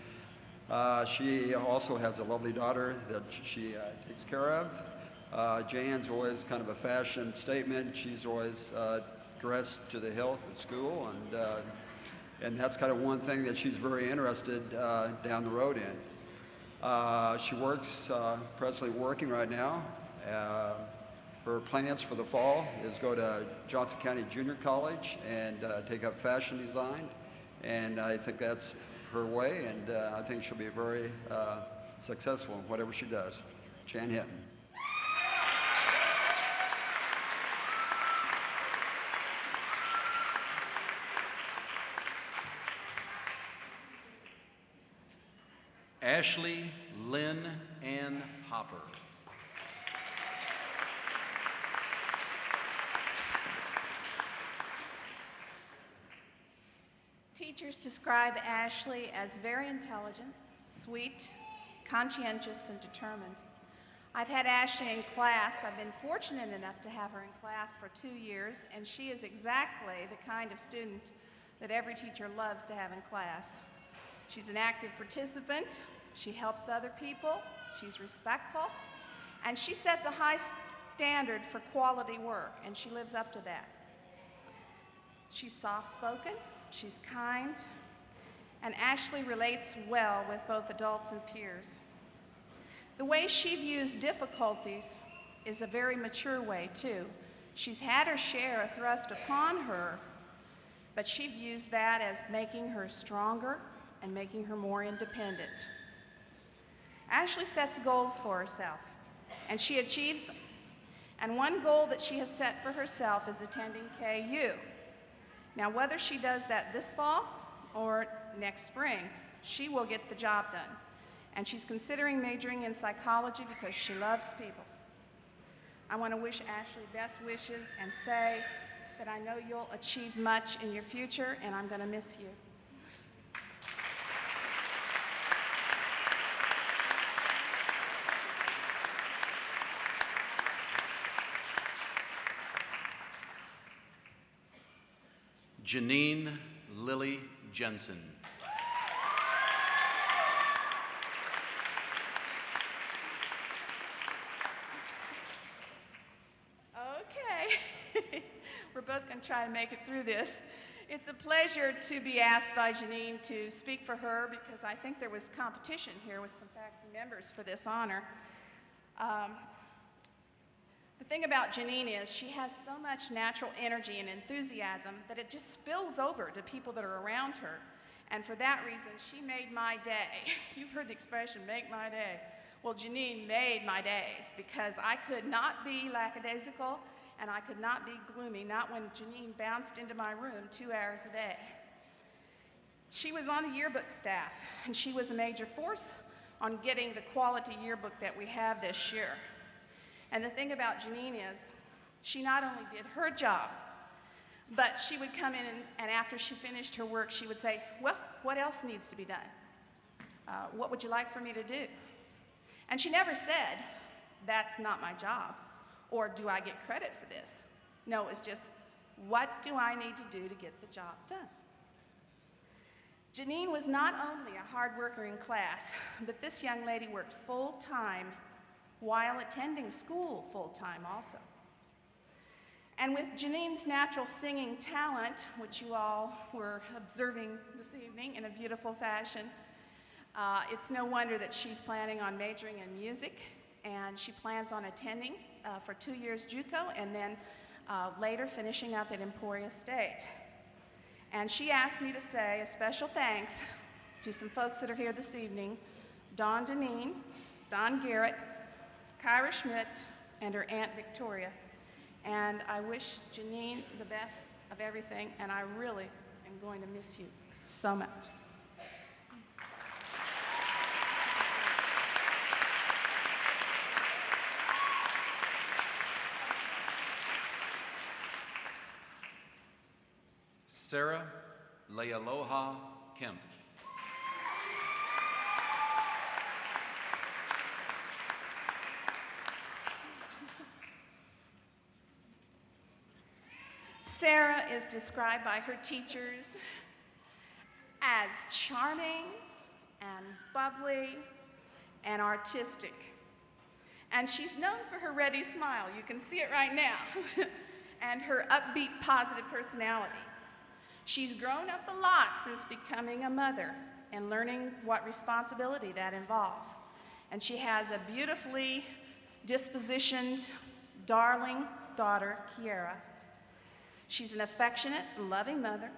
She also has a lovely daughter that she takes care of. Jan's always kind of a fashion statement. She's always dressed to the hilt at school, and that's kind of one thing that she's very interested down the road in. She works, presently working right now. Her plans for the fall is go to Johnson County Junior College and take up fashion design, and I think that's her way, and I think she'll be very successful in whatever she does. Jan Hinton. Ashley Lynn Ann Hopper. Teachers describe Ashley as very intelligent, sweet, conscientious, and determined. I've had Ashley in class. I've been fortunate enough to have her in class for 2 years, and she is exactly the kind of student that every teacher loves to have in class. She's an active participant, she helps other people, she's respectful, and she sets a high standard for quality work, and she lives up to that. She's soft-spoken, she's kind, and Ashley relates well with both adults and peers. The way she views difficulties is a very mature way, too. She's had her share thrust upon her, but she views that as making her stronger and making her more independent. Ashley sets goals for herself, and she achieves them. And one goal that she has set for herself is attending KU. Now, whether she does that this fall or next spring she will get the job done. And she's considering majoring in psychology because she loves people. I want to wish Ashley best wishes and say that I know you'll achieve much in your future, and I'm going to miss you. Janine Lily Jensen. Okay. We're both going to try to make it through this. It's a pleasure to be asked by Janine to speak for her because I think there was competition here with some faculty members for this honor. The thing about Janine is she has so much natural energy and enthusiasm that it just spills over to people that are around her. And for that reason, she made my day. You've heard the expression, make my day. Well, Janine made my days because I could not be lackadaisical and I could not be gloomy, not when Janine bounced into my room 2 hours a day. She was on the yearbook staff, and she was a major force on getting the quality yearbook that we have this year. And the thing about Janine is, she not only did her job, but she would come in and after she finished her work, she would say, well, what else needs to be done? What would you like for me to do? And she never said, that's not my job, or do I get credit for this? No, it was just, what do I need to do to get the job done? Janine was not only a hard worker in class, but this young lady worked full-time while attending school full-time also. And with Janine's natural singing talent, which you all were observing this evening in a beautiful fashion, it's no wonder that she's planning on majoring in music, and she plans on attending for 2 years JUCO and then later finishing up at Emporia State. And she asked me to say a special thanks to some folks that are here this evening, Dawn Deneen, Don Garrett, Kyra Schmidt, and her Aunt Victoria. And I wish Janine the best of everything, and I really am going to miss you so much. Sara Lealoha Kempf. Sara is described by her teachers as charming and bubbly and artistic. And she's known for her ready smile, you can see it right now, and her upbeat, positive personality. She's grown up a lot since becoming a mother and learning what responsibility that involves. And she has a beautifully dispositioned, darling daughter, Kiara. She's an affectionate, loving mother.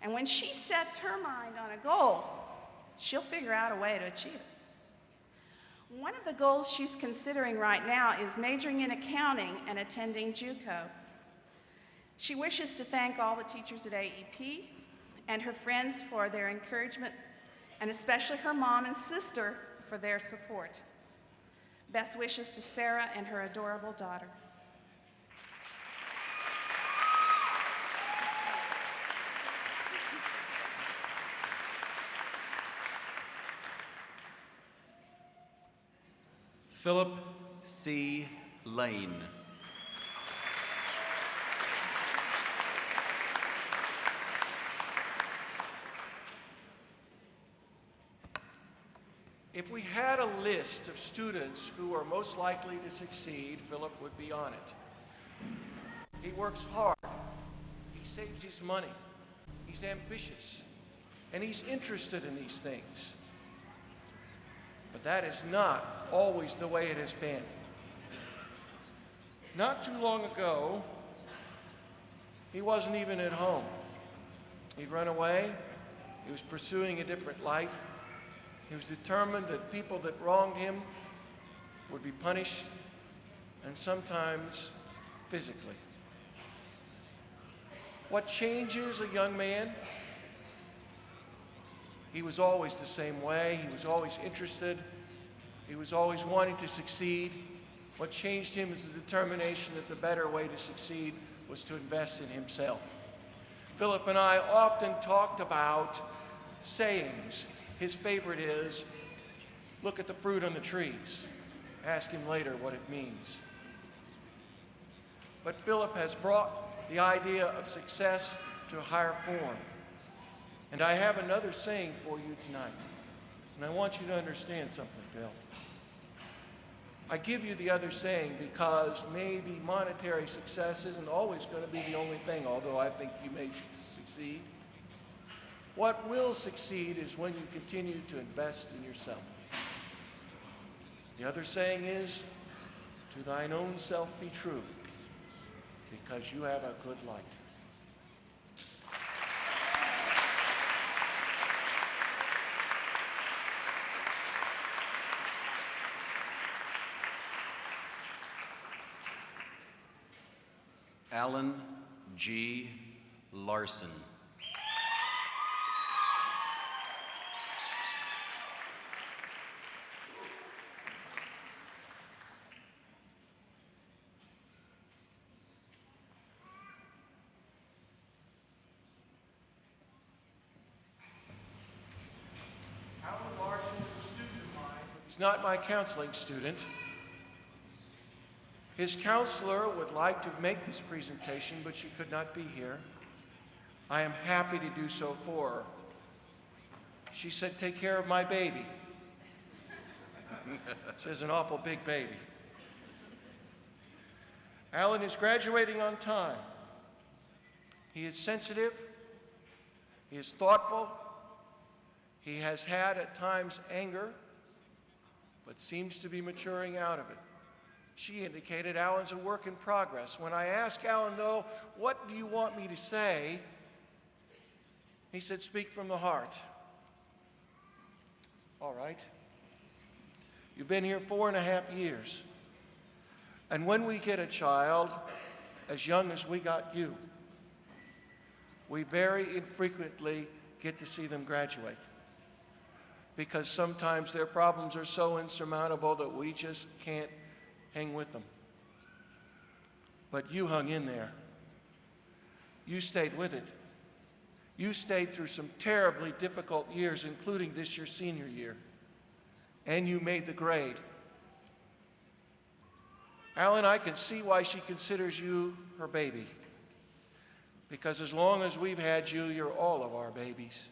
And when she sets her mind on a goal, she'll figure out a way to achieve it. One of the goals she's considering right now is majoring in accounting and attending JUCO. She wishes to thank all the teachers at AEP and her friends for their encouragement, and especially her mom and sister for their support. Best wishes to Sara and her adorable daughter. Philip C. Lane. If we had a list of students who are most likely to succeed, Philip would be on it. He works hard, he saves his money, he's ambitious, and he's interested in these things. But that is not always the way it has been. Not too long ago, he wasn't even at home. He'd run away, he was pursuing a different life. He was determined that people that wronged him would be punished, and sometimes physically. What changes a young man? He was always the same way. He was always interested. He was always wanting to succeed. What changed him is the determination that the better way to succeed was to invest in himself. Philip and I often talked about sayings. His favorite is, look at the fruit on the trees. Ask him later what it means. But Philip has brought the idea of success to a higher form. And I have another saying for you tonight. And I want you to understand something, Bill. I give you the other saying because maybe monetary success isn't always going to be the only thing, although I think you may succeed. What will succeed is when you continue to invest in yourself. The other saying is, to thine own self be true, because you have a good light. Alan G. Larson. Alan Larson is a student of mine. He's not my counseling student. His counselor would like to make this presentation, but she could not be here. I am happy to do so for her. She said, take care of my baby. She has an awful big baby. Alan is graduating on time. He is sensitive. He is thoughtful. He has had at times anger, but seems to be maturing out of it. She indicated Alan's a work in progress. When I asked Alan, though, what do you want me to say? He said, speak from the heart. All right. You've been here 4.5 years. And when we get a child as young as we got you, we very infrequently get to see them graduate. Because sometimes their problems are so insurmountable that we just can't hang with them. But you hung in there. You stayed with it. You stayed through some terribly difficult years, including this your senior year. And you made the grade. Alan, I can see why she considers you her baby. Because as long as we've had you, you're all of our babies.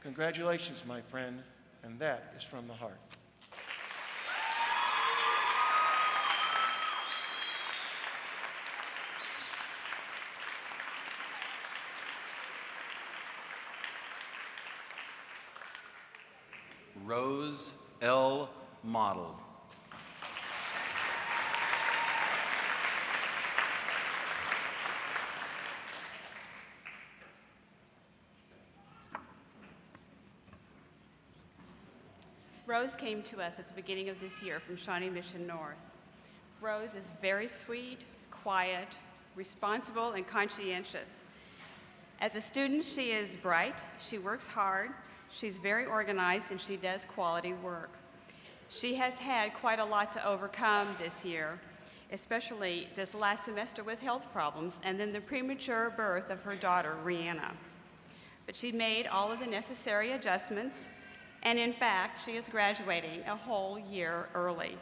Congratulations, my friend, and that is from the heart. Rose L. Model. Rose came to us at the beginning of this year from Shawnee Mission North. Rose is very sweet, quiet, responsible, and conscientious. As a student, she is bright, she works hard, she's very organized, and she does quality work. She has had quite a lot to overcome this year, especially this last semester with health problems and then the premature birth of her daughter, Rihanna. But she made all of the necessary adjustments, and in fact, she is graduating a whole year early.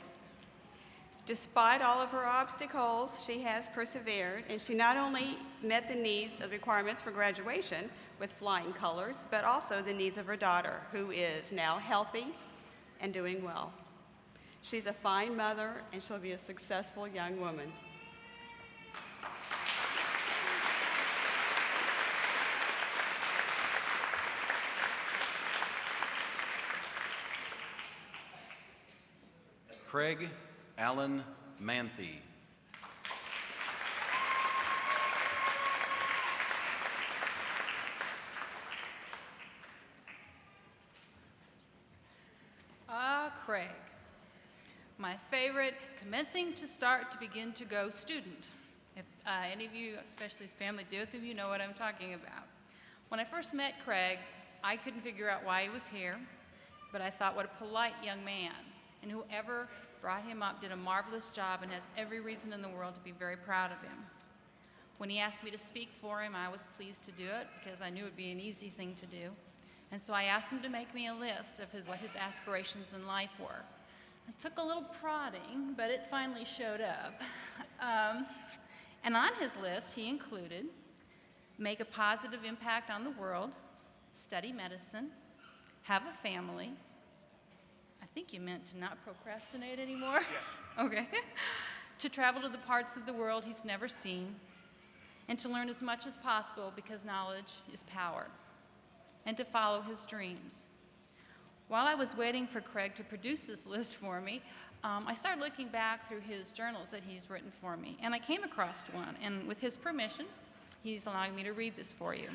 Despite all of her obstacles, she has persevered, and she not only met the needs of requirements for graduation with flying colors, but also the needs of her daughter, who is now healthy and doing well. She's a fine mother, and she'll be a successful young woman. Craig Allen Manthe. Craig. My favorite, commencing to start to begin to go student. If any of you, especially his family, both of you know what I'm talking about. When I first met Craig, I couldn't figure out why he was here, but I thought, what a polite young man. And whoever brought him up did a marvelous job and has every reason in the world to be very proud of him. When he asked me to speak for him, I was pleased to do it because I knew it would be an easy thing to do. And so I asked him to make me a list of what his aspirations in life were. It took a little prodding, but it finally showed up. And on his list, he included make a positive impact on the world, study medicine, have a family. I think you meant to not procrastinate anymore? Yeah. Okay. To travel to the parts of the world he's never seen, and to learn as much as possible because knowledge is power, and to follow his dreams. While I was waiting for Craig to produce this list for me, I started looking back through his journals that he's written for me, and I came across one, and with his permission, he's allowing me to read this for you.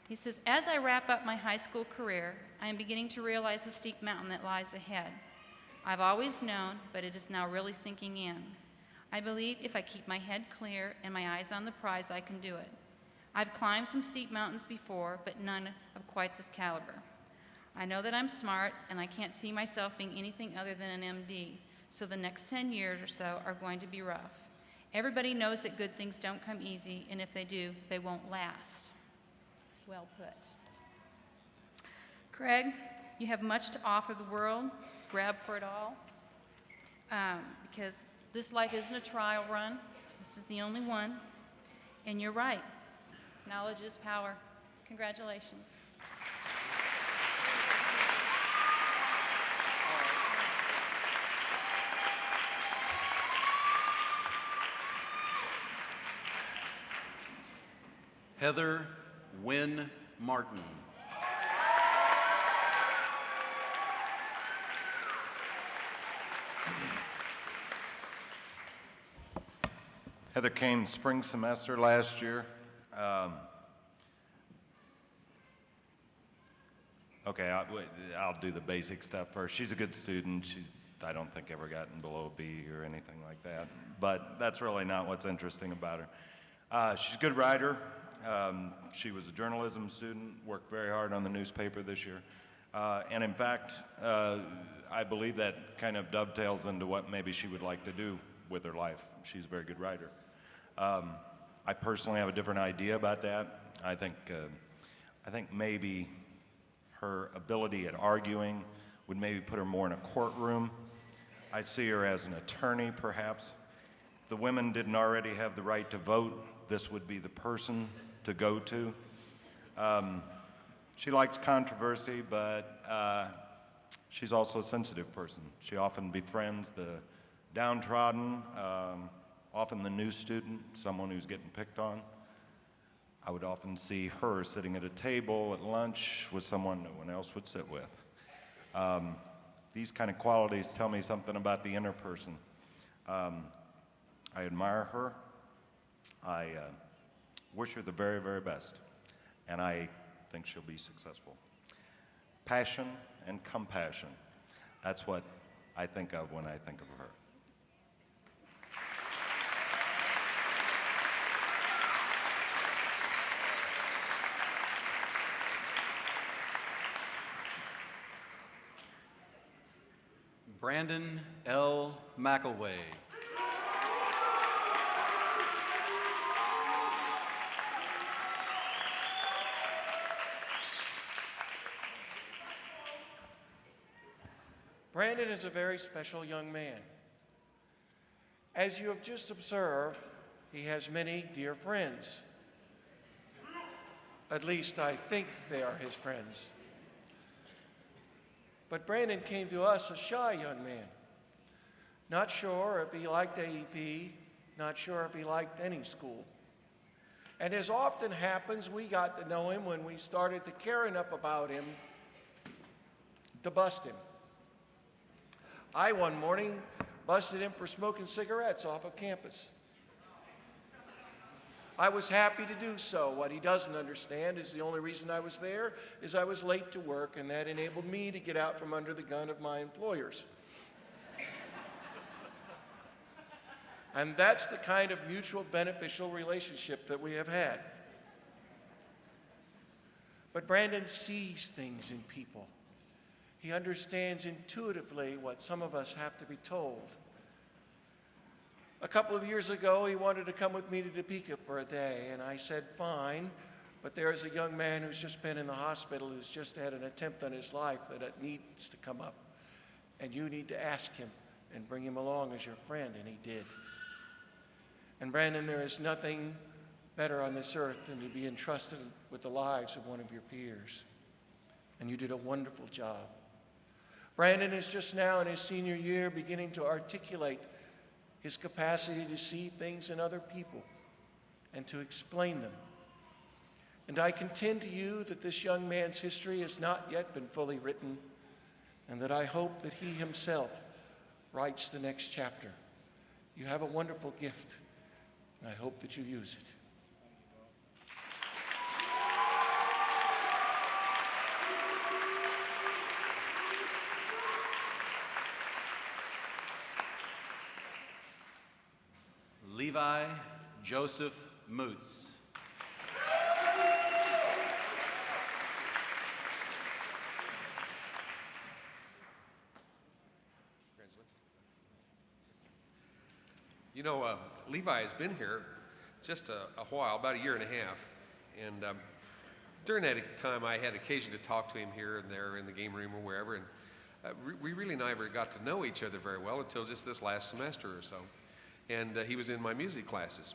He says, as I wrap up my high school career, I am beginning to realize the steep mountain that lies ahead. I've always known, but it is now really sinking in. I believe if I keep my head clear and my eyes on the prize, I can do it. I've climbed some steep mountains before, but none of quite this caliber. I know that I'm smart, and I can't see myself being anything other than an MD, so the next 10 years or so are going to be rough. Everybody knows that good things don't come easy, and if they do, they won't last. Well put. Craig, you have much to offer the world. Grab for it all, because this life isn't a trial run. This is the only one, and you're right. Knowledge is power. Congratulations. Heather Wynn Martin. Heather came spring semester last year. Okay, I'll do the basic stuff first. She's a good student. I don't think, ever gotten below a B or anything like that. But that's really not what's interesting about her. She's a good writer. She was a journalism student, worked very hard on the newspaper this year. And in fact, I believe that kind of dovetails into what maybe she would like to do with her life. She's a very good writer. I personally have a different idea about that. I think maybe her ability at arguing would maybe put her more in a courtroom. I see her as an attorney, perhaps. If the women didn't already have the right to vote, this would be the person to go to. She likes controversy, but she's also a sensitive person. She often befriends the downtrodden, often the new student, someone who's getting picked on. I would often see her sitting at a table at lunch with someone no one else would sit with. These kind of qualities tell me something about the inner person. I admire her. I wish her the very, very best, and I think she'll be successful. Passion and compassion. That's what I think of when I think of her. Brandon L. McElway. Brandon is a very special young man. As you have just observed, he has many dear friends. At least I think they are his friends. But Brandon came to us a shy young man. Not sure if he liked AEP, not sure if he liked any school. And as often happens, we got to know him when we started to care enough about him to bust him. I, one morning, busted him for smoking cigarettes off of campus. I was happy to do so. What he doesn't understand is the only reason I was there is I was late to work, and that enabled me to get out from under the gun of my employers. And that's the kind of mutual beneficial relationship that we have had. But Brandon sees things in people. He understands intuitively what some of us have to be told. A couple of years ago, he wanted to come with me to Topeka for a day, and I said, fine, but there's a young man who's just been in the hospital who's just had an attempt on his life that it needs to come up, and you need to ask him and bring him along as your friend, and he did. And Brandon, there is nothing better on this earth than to be entrusted with the lives of one of your peers, and you did a wonderful job. Brandon is just now in his senior year beginning to articulate his capacity to see things in other people and to explain them. And I contend to you that this young man's history has not yet been fully written, and that I hope that he himself writes the next chapter. You have a wonderful gift, and I hope that you use it. Levi Joseph Moots. You know, Levi has been here just a while, about a year and a half, and during that time I had occasion to talk to him here and there in the game room or wherever, and we really never got to know each other very well until just this last semester or so. And he was in my music classes.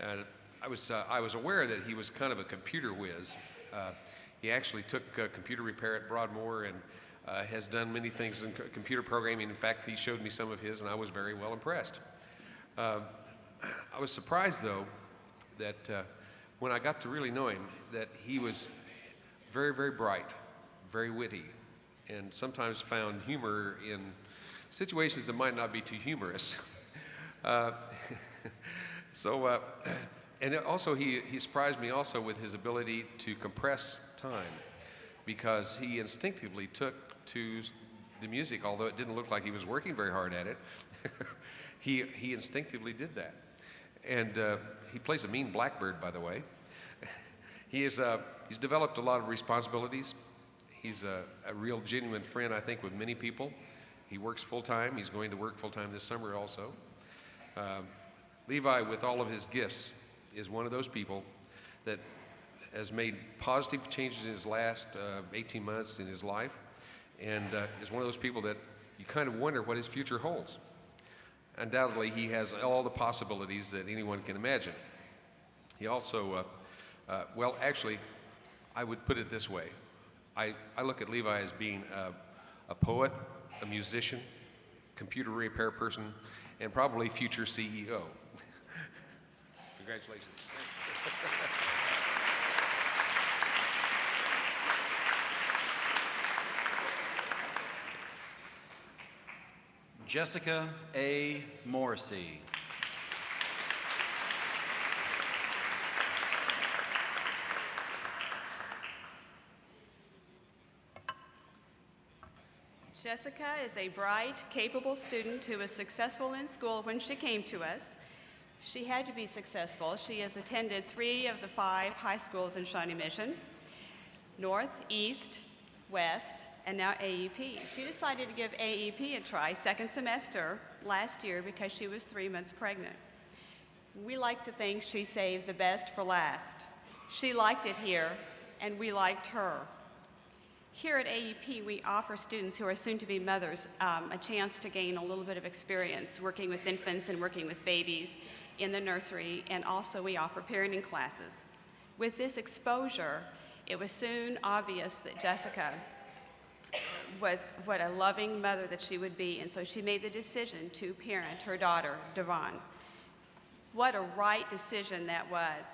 And I was aware that he was kind of a computer whiz. He actually took computer repair at Broadmoor and has done many things in computer programming. In fact, he showed me some of his, and I was very well impressed. I was surprised, though, that when I got to really know him, that he was very, very bright, very witty, and sometimes found humor in situations that might not be too humorous. And also he surprised me also with his ability to compress time, because he instinctively took to the music, although it didn't look like he was working very hard at it. he instinctively did that. And he plays a mean blackbird, by the way. He's developed a lot of responsibilities. He's a real genuine friend, I think, with many people. He works full-time. He's going to work full-time this summer also. Levi, with all of his gifts, is one of those people that has made positive changes in his last 18 months in his life, and is one of those people that you kind of wonder what his future holds. Undoubtedly, he has all the possibilities that anyone can imagine. He also, well, actually, I would put it this way. I look at Levi as being a poet, a musician, computer repair person, and probably future CEO. Congratulations. Jessica A. Morrissey. Jessica is a bright, capable student who was successful in school when she came to us. She had to be successful. She has attended 3 of the 5 high schools in Shawnee Mission, North, East, West, and now AEP. She decided to give AEP a try second semester last year because she was 3 months pregnant. We like to think she saved the best for last. She liked it here, and we liked her. Here at AEP, we offer students who are soon-to-be mothers a chance to gain a little bit of experience working with infants and working with babies in the nursery, and also we offer parenting classes. With this exposure, it was soon obvious that Jessica was what a loving mother that she would be, and so she made the decision to parent her daughter, Devon. What a right decision that was.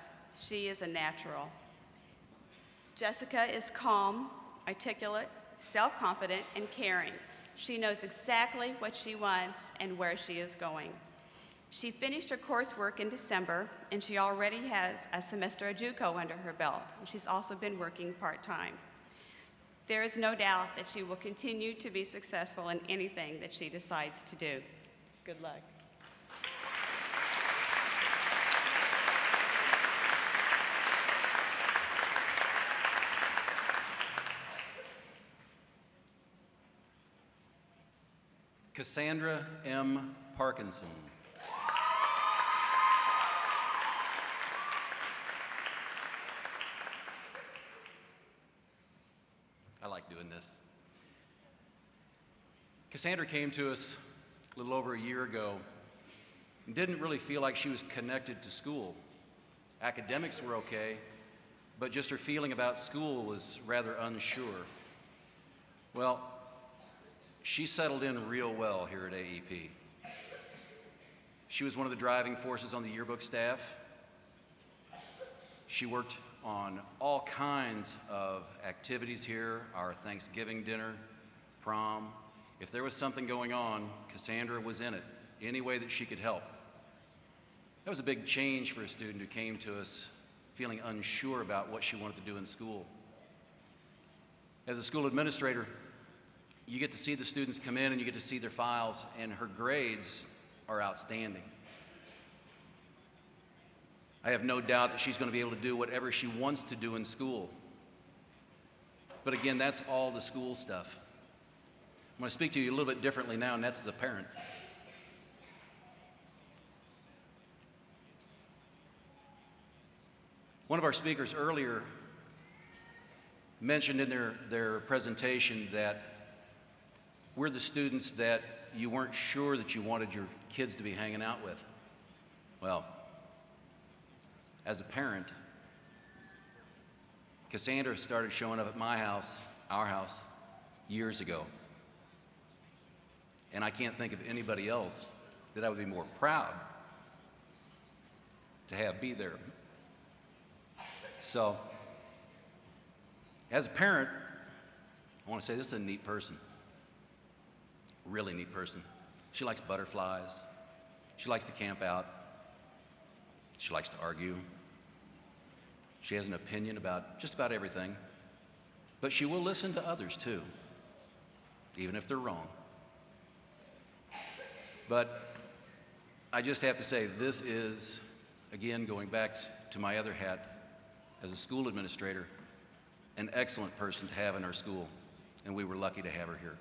She is a natural. Jessica is calm, articulate, self-confident, and caring. She knows exactly what she wants and where she is going. She finished her coursework in December, and she already has a semester of JUCO under her belt. She's also been working part-time. There is no doubt that she will continue to be successful in anything that she decides to do. Good luck. Cassandra M. Parkinson. I like doing this. Cassandra came to us a little over a year ago and didn't really feel like she was connected to school. Academics were okay, but just her feeling about school was rather unsure. Well, she settled in real well here at AEP. She was one of the driving forces on the yearbook staff. She worked on all kinds of activities here, our Thanksgiving dinner, prom. If there was something going on, Cassandra was in it, any way that she could help. That was a big change for a student who came to us feeling unsure about what she wanted to do in school. As a school administrator, you get to see the students come in and you get to see their files, and her grades are outstanding. I have no doubt that she's going to be able to do whatever she wants to do in school. But again, that's all the school stuff. I'm going to speak to you a little bit differently now, and that's the parent. One of our speakers earlier mentioned in their presentation that we're the students that you weren't sure that you wanted your kids to be hanging out with. Well, as a parent, Cassandra started showing up at my house, our house, years ago. And I can't think of anybody else that I would be more proud to have be there. So, as a parent, I want to say this is a neat person. Really neat person. She likes butterflies. She likes to camp out. She likes to argue. She has an opinion about just about everything. But she will listen to others too, even if they're wrong. But I just have to say, this is, again, going back to my other hat as a school administrator, an excellent person to have in our school, and we were lucky to have her here.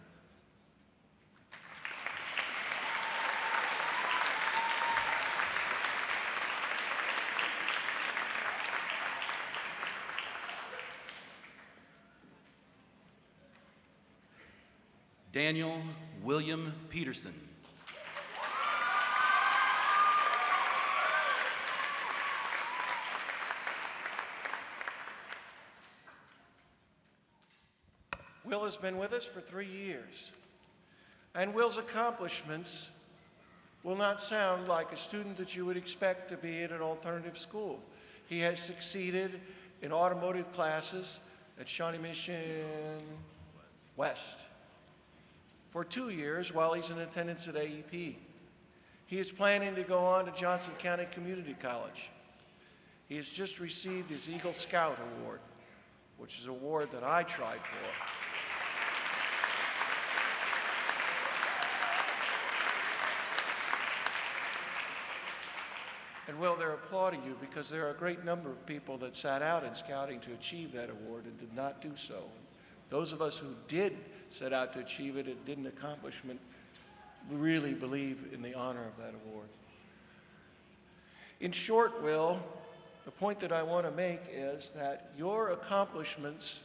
Daniel William Peterson. Will has been with us for 3 years, and Will's accomplishments will not sound like a student that you would expect to be at an alternative school. He has succeeded in automotive classes at Shawnee Mission West for 2 years while he's in attendance at AEP. He is planning to go on to Johnson County Community College. He has just received his Eagle Scout Award, which is an award that I tried for. And Will, they're applauding you because there are a great number of people that sat out in scouting to achieve that award and did not do so. Those of us who did set out to achieve it and didn't accomplish it, we really believe in the honor of that award. In short, Will, the point that I want to make is that your accomplishments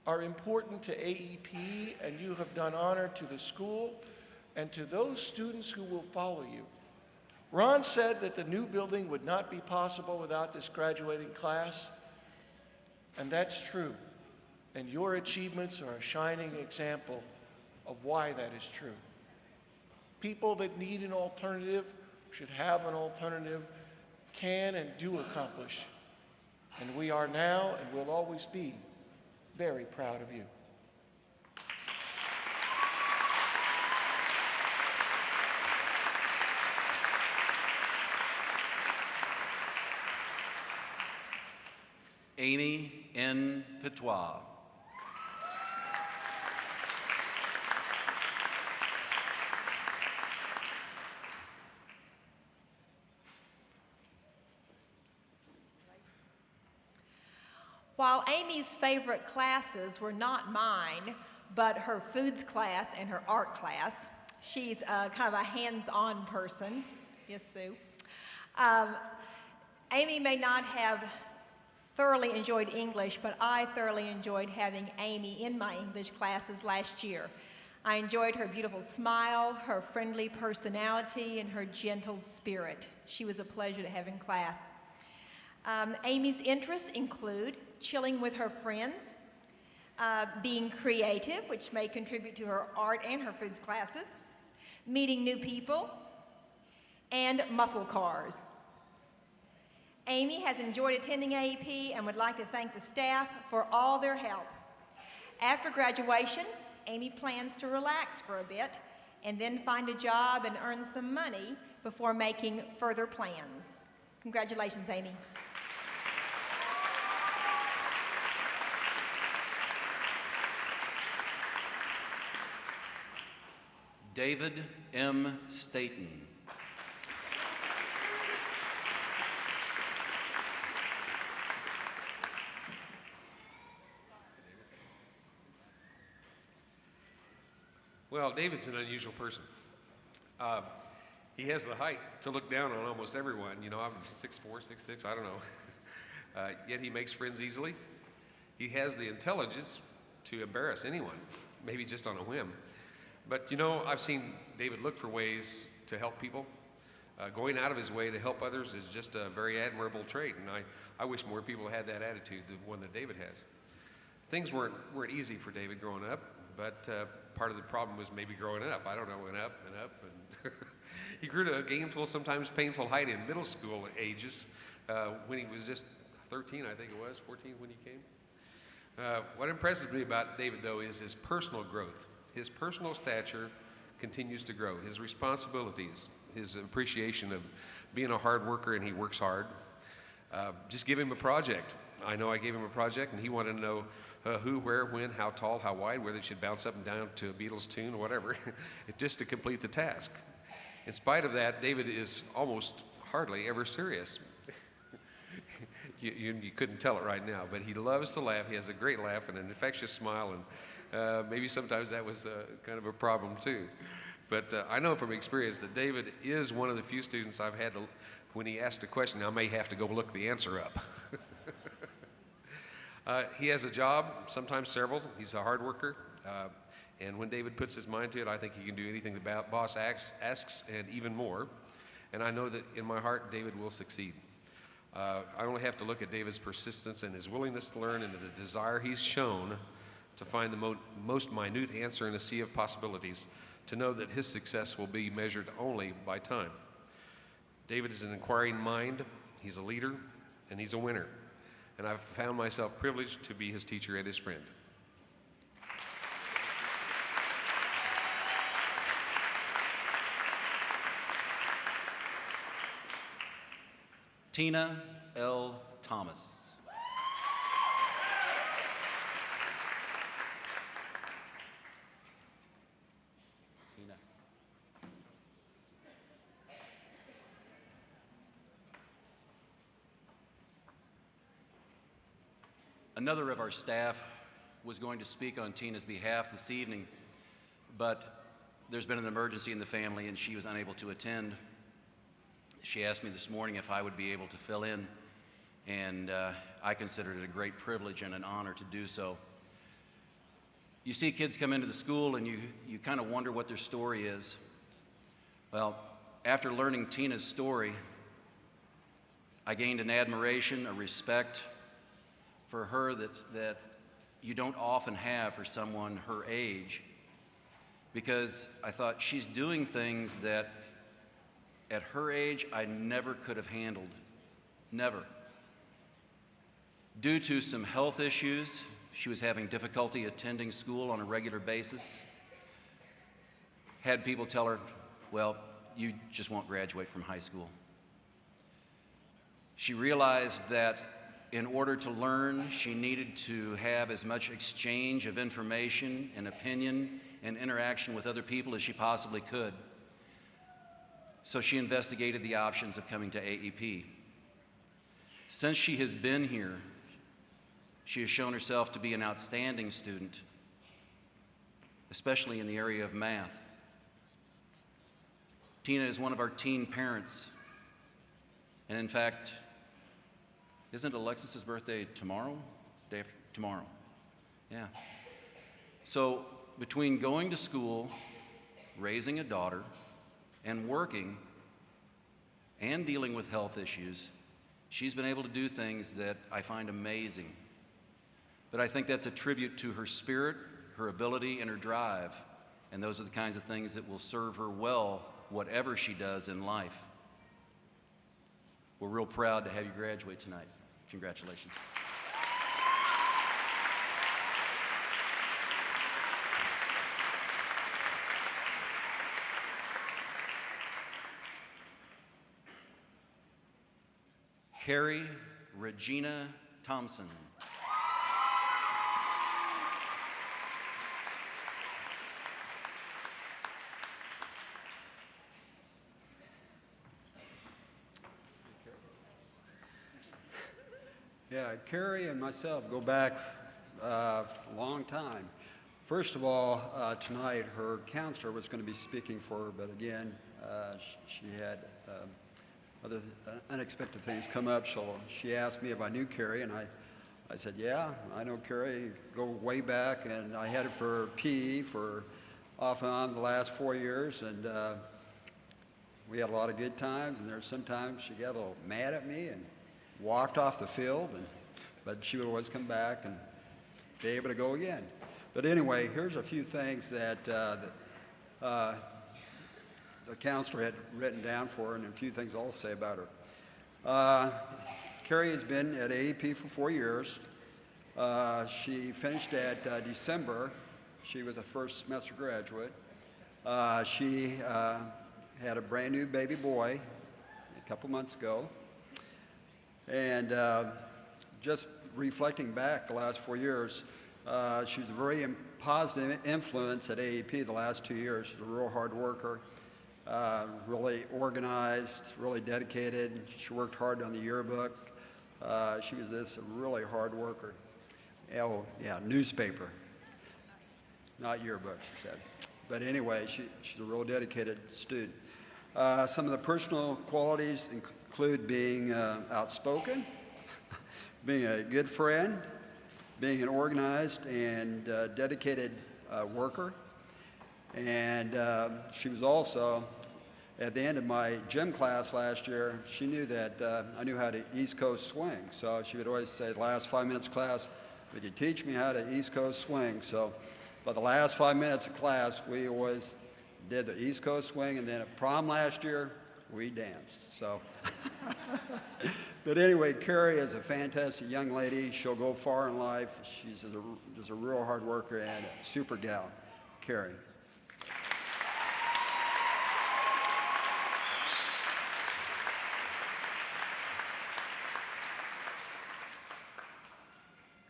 are important to AEP, and you have done honor to the school and to those students who will follow you. Ron said that the new building would not be possible without this graduating class, and that's true. And your achievements are a shining example of why that is true. People that need an alternative, should have an alternative, can and do accomplish. And we are now and will always be very proud of you. Amy N. Petois. While Amy's favorite classes were not mine, but her foods class and her art class, She's kind of a hands-on person. Yes, Sue. Amy may not have thoroughly enjoyed English, but I thoroughly enjoyed having Amy in my English classes last year. I enjoyed her beautiful smile, her friendly personality, and her gentle spirit. She was a pleasure to have in class. Amy's interests include chilling with her friends, being creative, which may contribute to her art and her foods classes, meeting new people, and muscle cars. Amy has enjoyed attending AEP and would like to thank the staff for all their help. After graduation, Amy plans to relax for a bit and then find a job and earn some money before making further plans. Congratulations, Amy. David M. Staten. Well, David's an unusual person. He has the height to look down on almost everyone. You know, I'm 6'4", 6'6", I don't know. Yet he makes friends easily. He has the intelligence to embarrass anyone, maybe just on a whim. But you know, I've seen David look for ways to help people. Going out of his way to help others is just a very admirable trait, and I wish more people had that attitude, the one that David has. Things weren't easy for David growing up, but part of the problem was maybe growing up. I don't know, went up and up, and he grew to a gainful, sometimes painful height in middle school ages when he was just 13, I think it was, 14 when he came. What impresses me about David, though, is his personal growth. His personal stature continues to grow. His responsibilities, his appreciation of being a hard worker, and he works hard. Just give him a project. I know I gave him a project, and he wanted to know who, where, when, how tall, how wide, whether it should bounce up and down to a Beatles tune or whatever, just to complete the task. In spite of that, David is almost hardly ever serious. You couldn't tell it right now, but he loves to laugh. He has a great laugh and an infectious smile, and maybe sometimes that was kind of a problem too. But I know from experience that David is one of the few students I've had to, when he asked a question, I may have to go look the answer up. He has a job, sometimes several. He's a hard worker. And when David puts his mind to it, I think he can do anything the boss asks and even more. And I know that in my heart, David will succeed. I only have to look at David's persistence and his willingness to learn and the desire he's shown to find the most minute answer in a sea of possibilities, to know that his success will be measured only by time. David is an inquiring mind, he's a leader, and he's a winner. And I've found myself privileged to be his teacher and his friend. Tina L. Thomas. Tina. Another of our staff was going to speak on Tina's behalf this evening, but there's been an emergency in the family and she was unable to attend. She asked me this morning if I would be able to fill in, and I considered it a great privilege and an honor to do so. You see kids come into the school and you kind of wonder what their story is. Well, after learning Tina's story, I gained an admiration, a respect for her that you don't often have for someone her age, because I thought she's doing things that at her age I never could have handled, never. Due to some health issues, she was having difficulty attending school on a regular basis. Had people tell her, well, you just won't graduate from high school. She realized that in order to learn, she needed to have as much exchange of information and opinion and interaction with other people as she possibly could. So she investigated the options of coming to AEP. Since she has been here, she has shown herself to be an outstanding student, especially in the area of math. Tina is one of our teen parents. And in fact, isn't Alexis's birthday tomorrow? Day after tomorrow. Yeah. So between going to school, raising a daughter, and working, and dealing with health issues, she's been able to do things that I find amazing. But I think that's a tribute to her spirit, her ability, and her drive. And those are the kinds of things that will serve her well, whatever she does in life. We're real proud to have you graduate tonight. Congratulations. Carrie Regina Thompson. Yeah, Carrie and myself go back a long time. First of all, tonight her counselor was going to be speaking for her, but again, she had other unexpected things come up. So she asked me if I knew Carrie, and I said, yeah, I know Carrie, go way back, and I had her for PE for off and on the last 4 years, and we had a lot of good times, and there were sometimes she got a little mad at me and walked off the field, but she would always come back and be able to go again. But anyway, here's a few things that the counselor had written down for her, and a few things I'll say about her. Carrie has been at AEP for 4 years. She finished at December. She was a first semester graduate. She had a brand new baby boy a couple months ago. And just reflecting back the last 4 years, she was a very positive influence at AEP the last 2 years. She's a real hard worker, really organized, really dedicated. She worked hard on the yearbook. She was just a really hard worker. Oh, yeah, newspaper, not yearbook, she said. But anyway, she's a real dedicated student. Some of the personal qualities include being outspoken, being a good friend, being an organized and dedicated worker. And she was also, at the end of my gym class last year, she knew that I knew how to East Coast swing. So she would always say, the last 5 minutes of class, would you teach me how to East Coast swing? So by the last 5 minutes of class, we always did the East Coast swing, and then at prom last year, we danced. So, but anyway, Carrie is a fantastic young lady. She'll go far in life. She's just a real hard worker and a super gal. Carrie.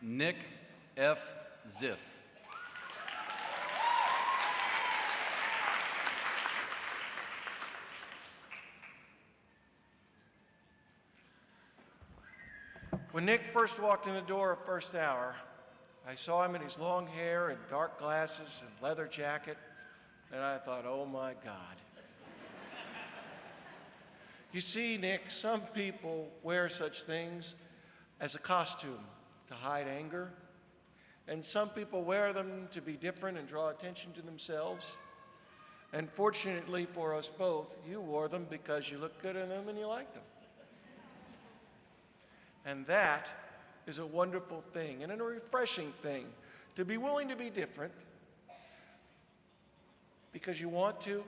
Nick F. Ziff. When Nick first walked in the door at first hour, I saw him in his long hair and dark glasses and leather jacket, and I thought, oh my God. You see, Nick, some people wear such things as a costume to hide anger, and some people wear them to be different and draw attention to themselves. And fortunately for us both, you wore them because you look good in them and you like them. And that is a wonderful thing and a refreshing thing, to be willing to be different because you want to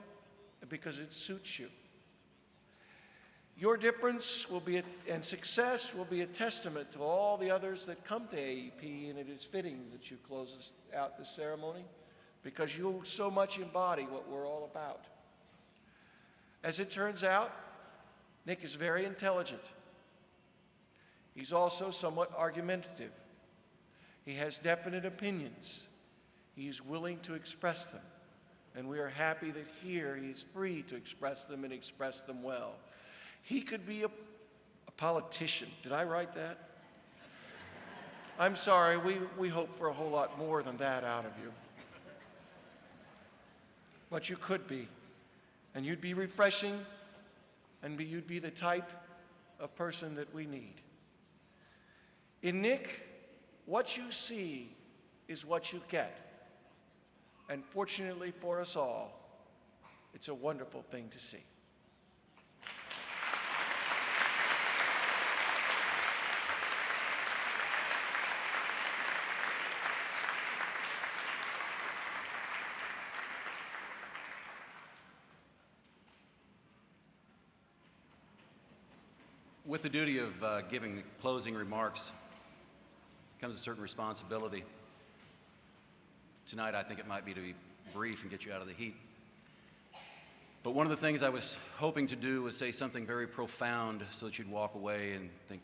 and because it suits you. Your difference will be, and success will be a testament to all the others that come to AEP, and it is fitting that you close out this ceremony because you so much embody what we're all about. As it turns out, Nick is very intelligent. He's also somewhat argumentative. He has definite opinions. He's willing to express them. And we are happy that here he's free to express them and express them well. He could be a politician. Did I write that? I'm sorry, we hope for a whole lot more than that out of you. But you could be. and you'd be refreshing, and you'd be the type of person that we need. In Nick, what you see is what you get. And fortunately for us all, it's a wonderful thing to see. With the duty of giving closing remarks comes a certain responsibility. Tonight, I think it might be to be brief and get you out of the heat. But one of the things I was hoping to do was say something very profound so that you'd walk away and think,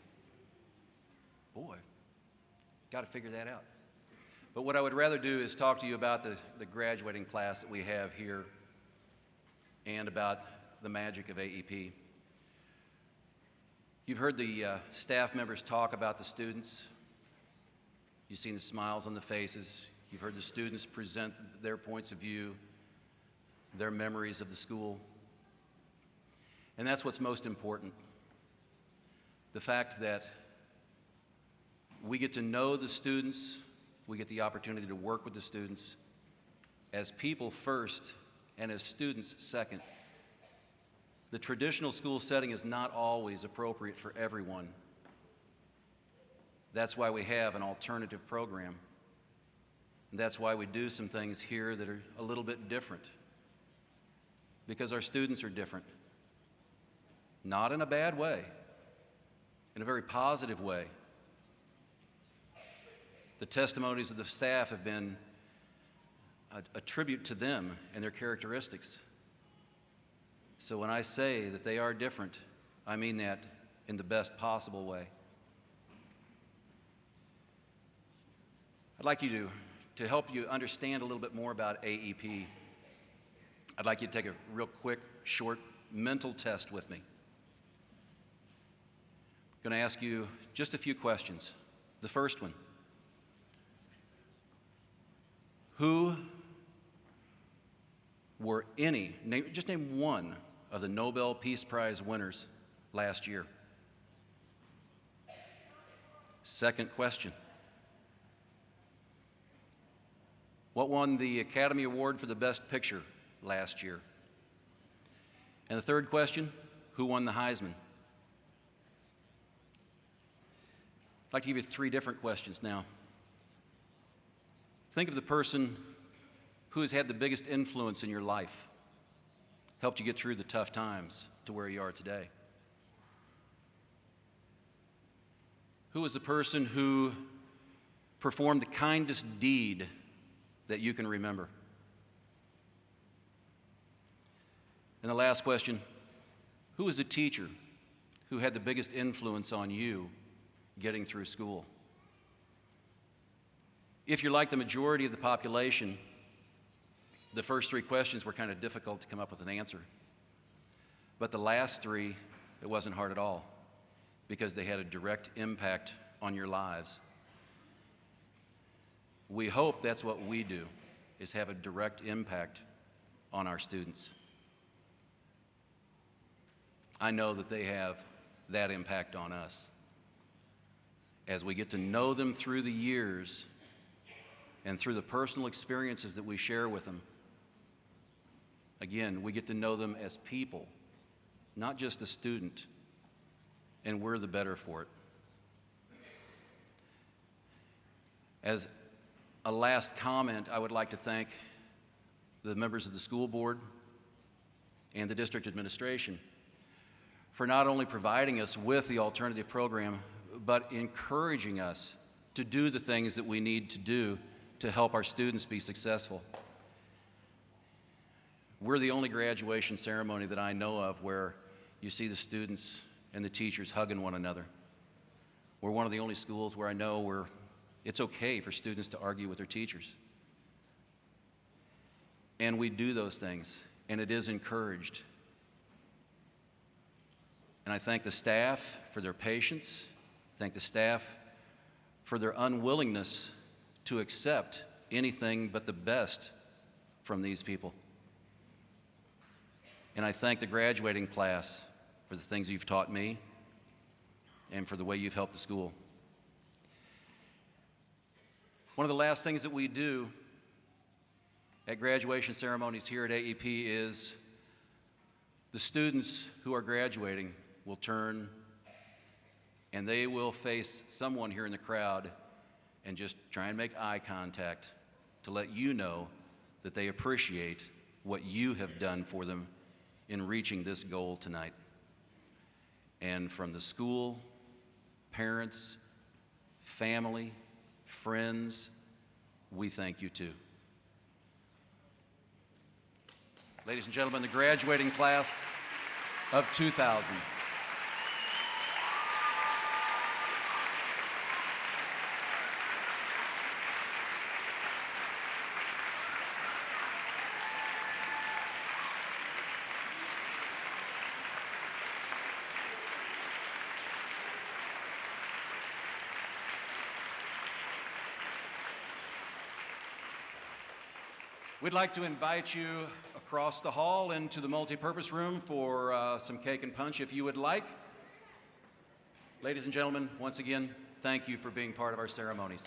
boy, got to figure that out. But what I would rather do is talk to you about the graduating class that we have here and about the magic of AEP. You've heard the staff members talk about the students. You've seen the smiles on the faces. You've heard the students present their points of view, their memories of the school. And that's what's most important. The fact that we get to know the students, we get the opportunity to work with the students as people first and as students second. The traditional school setting is not always appropriate for everyone. That's why we have an alternative program. And that's why we do some things here that are a little bit different. Because our students are different. Not in a bad way, in a very positive way. The testimonies of the staff have been a tribute to them and their characteristics. So when I say that they are different, I mean that in the best possible way. I'd like you to help you understand a little bit more about AEP. I'd like you to take a real quick, short mental test with me. I'm going to ask you just a few questions. The first one: who were just name one of the Nobel Peace Prize winners last year? Second question: what won the Academy Award for the Best Picture last year? And the third question: who won the Heisman? I'd like to give you three different questions now. Think of the person who has had the biggest influence in your life, helped you get through the tough times to where you are today. Who is the person who performed the kindest deed that you can remember? And the last question: who is the teacher who had the biggest influence on you getting through school? If you're like the majority of the population, the first three questions were kind of difficult to come up with an answer. But the last three, it wasn't hard at all, because they had a direct impact on your lives. We hope that's what we do, is have a direct impact on our students. I know that they have that impact on us. As we get to know them through the years and through the personal experiences that we share with them, again, we get to know them as people, not just a student, and we're the better for it. As a last comment, I would like to thank the members of the school board and the district administration for not only providing us with the alternative program, but encouraging us to do the things that we need to do to help our students be successful. We're the only graduation ceremony that I know of where you see the students and the teachers hugging one another. We're one of the only schools where I know where it's okay for students to argue with their teachers. And we do those things, and it is encouraged. And I thank the staff for their patience, thank the staff for their unwillingness to accept anything but the best from these people. And I thank the graduating class for the things you've taught me and for the way you've helped the school. One of the last things that we do at graduation ceremonies here at AEP is the students who are graduating will turn and they will face someone here in the crowd and just try and make eye contact to let you know that they appreciate what you have done for them in reaching this goal tonight. And from the school, parents, family, friends, we thank you too. Ladies and gentlemen, the graduating class of 2000. We'd like to invite you across the hall into the multipurpose room for some cake and punch if you would like. Ladies and gentlemen, once again, thank you for being part of our ceremonies.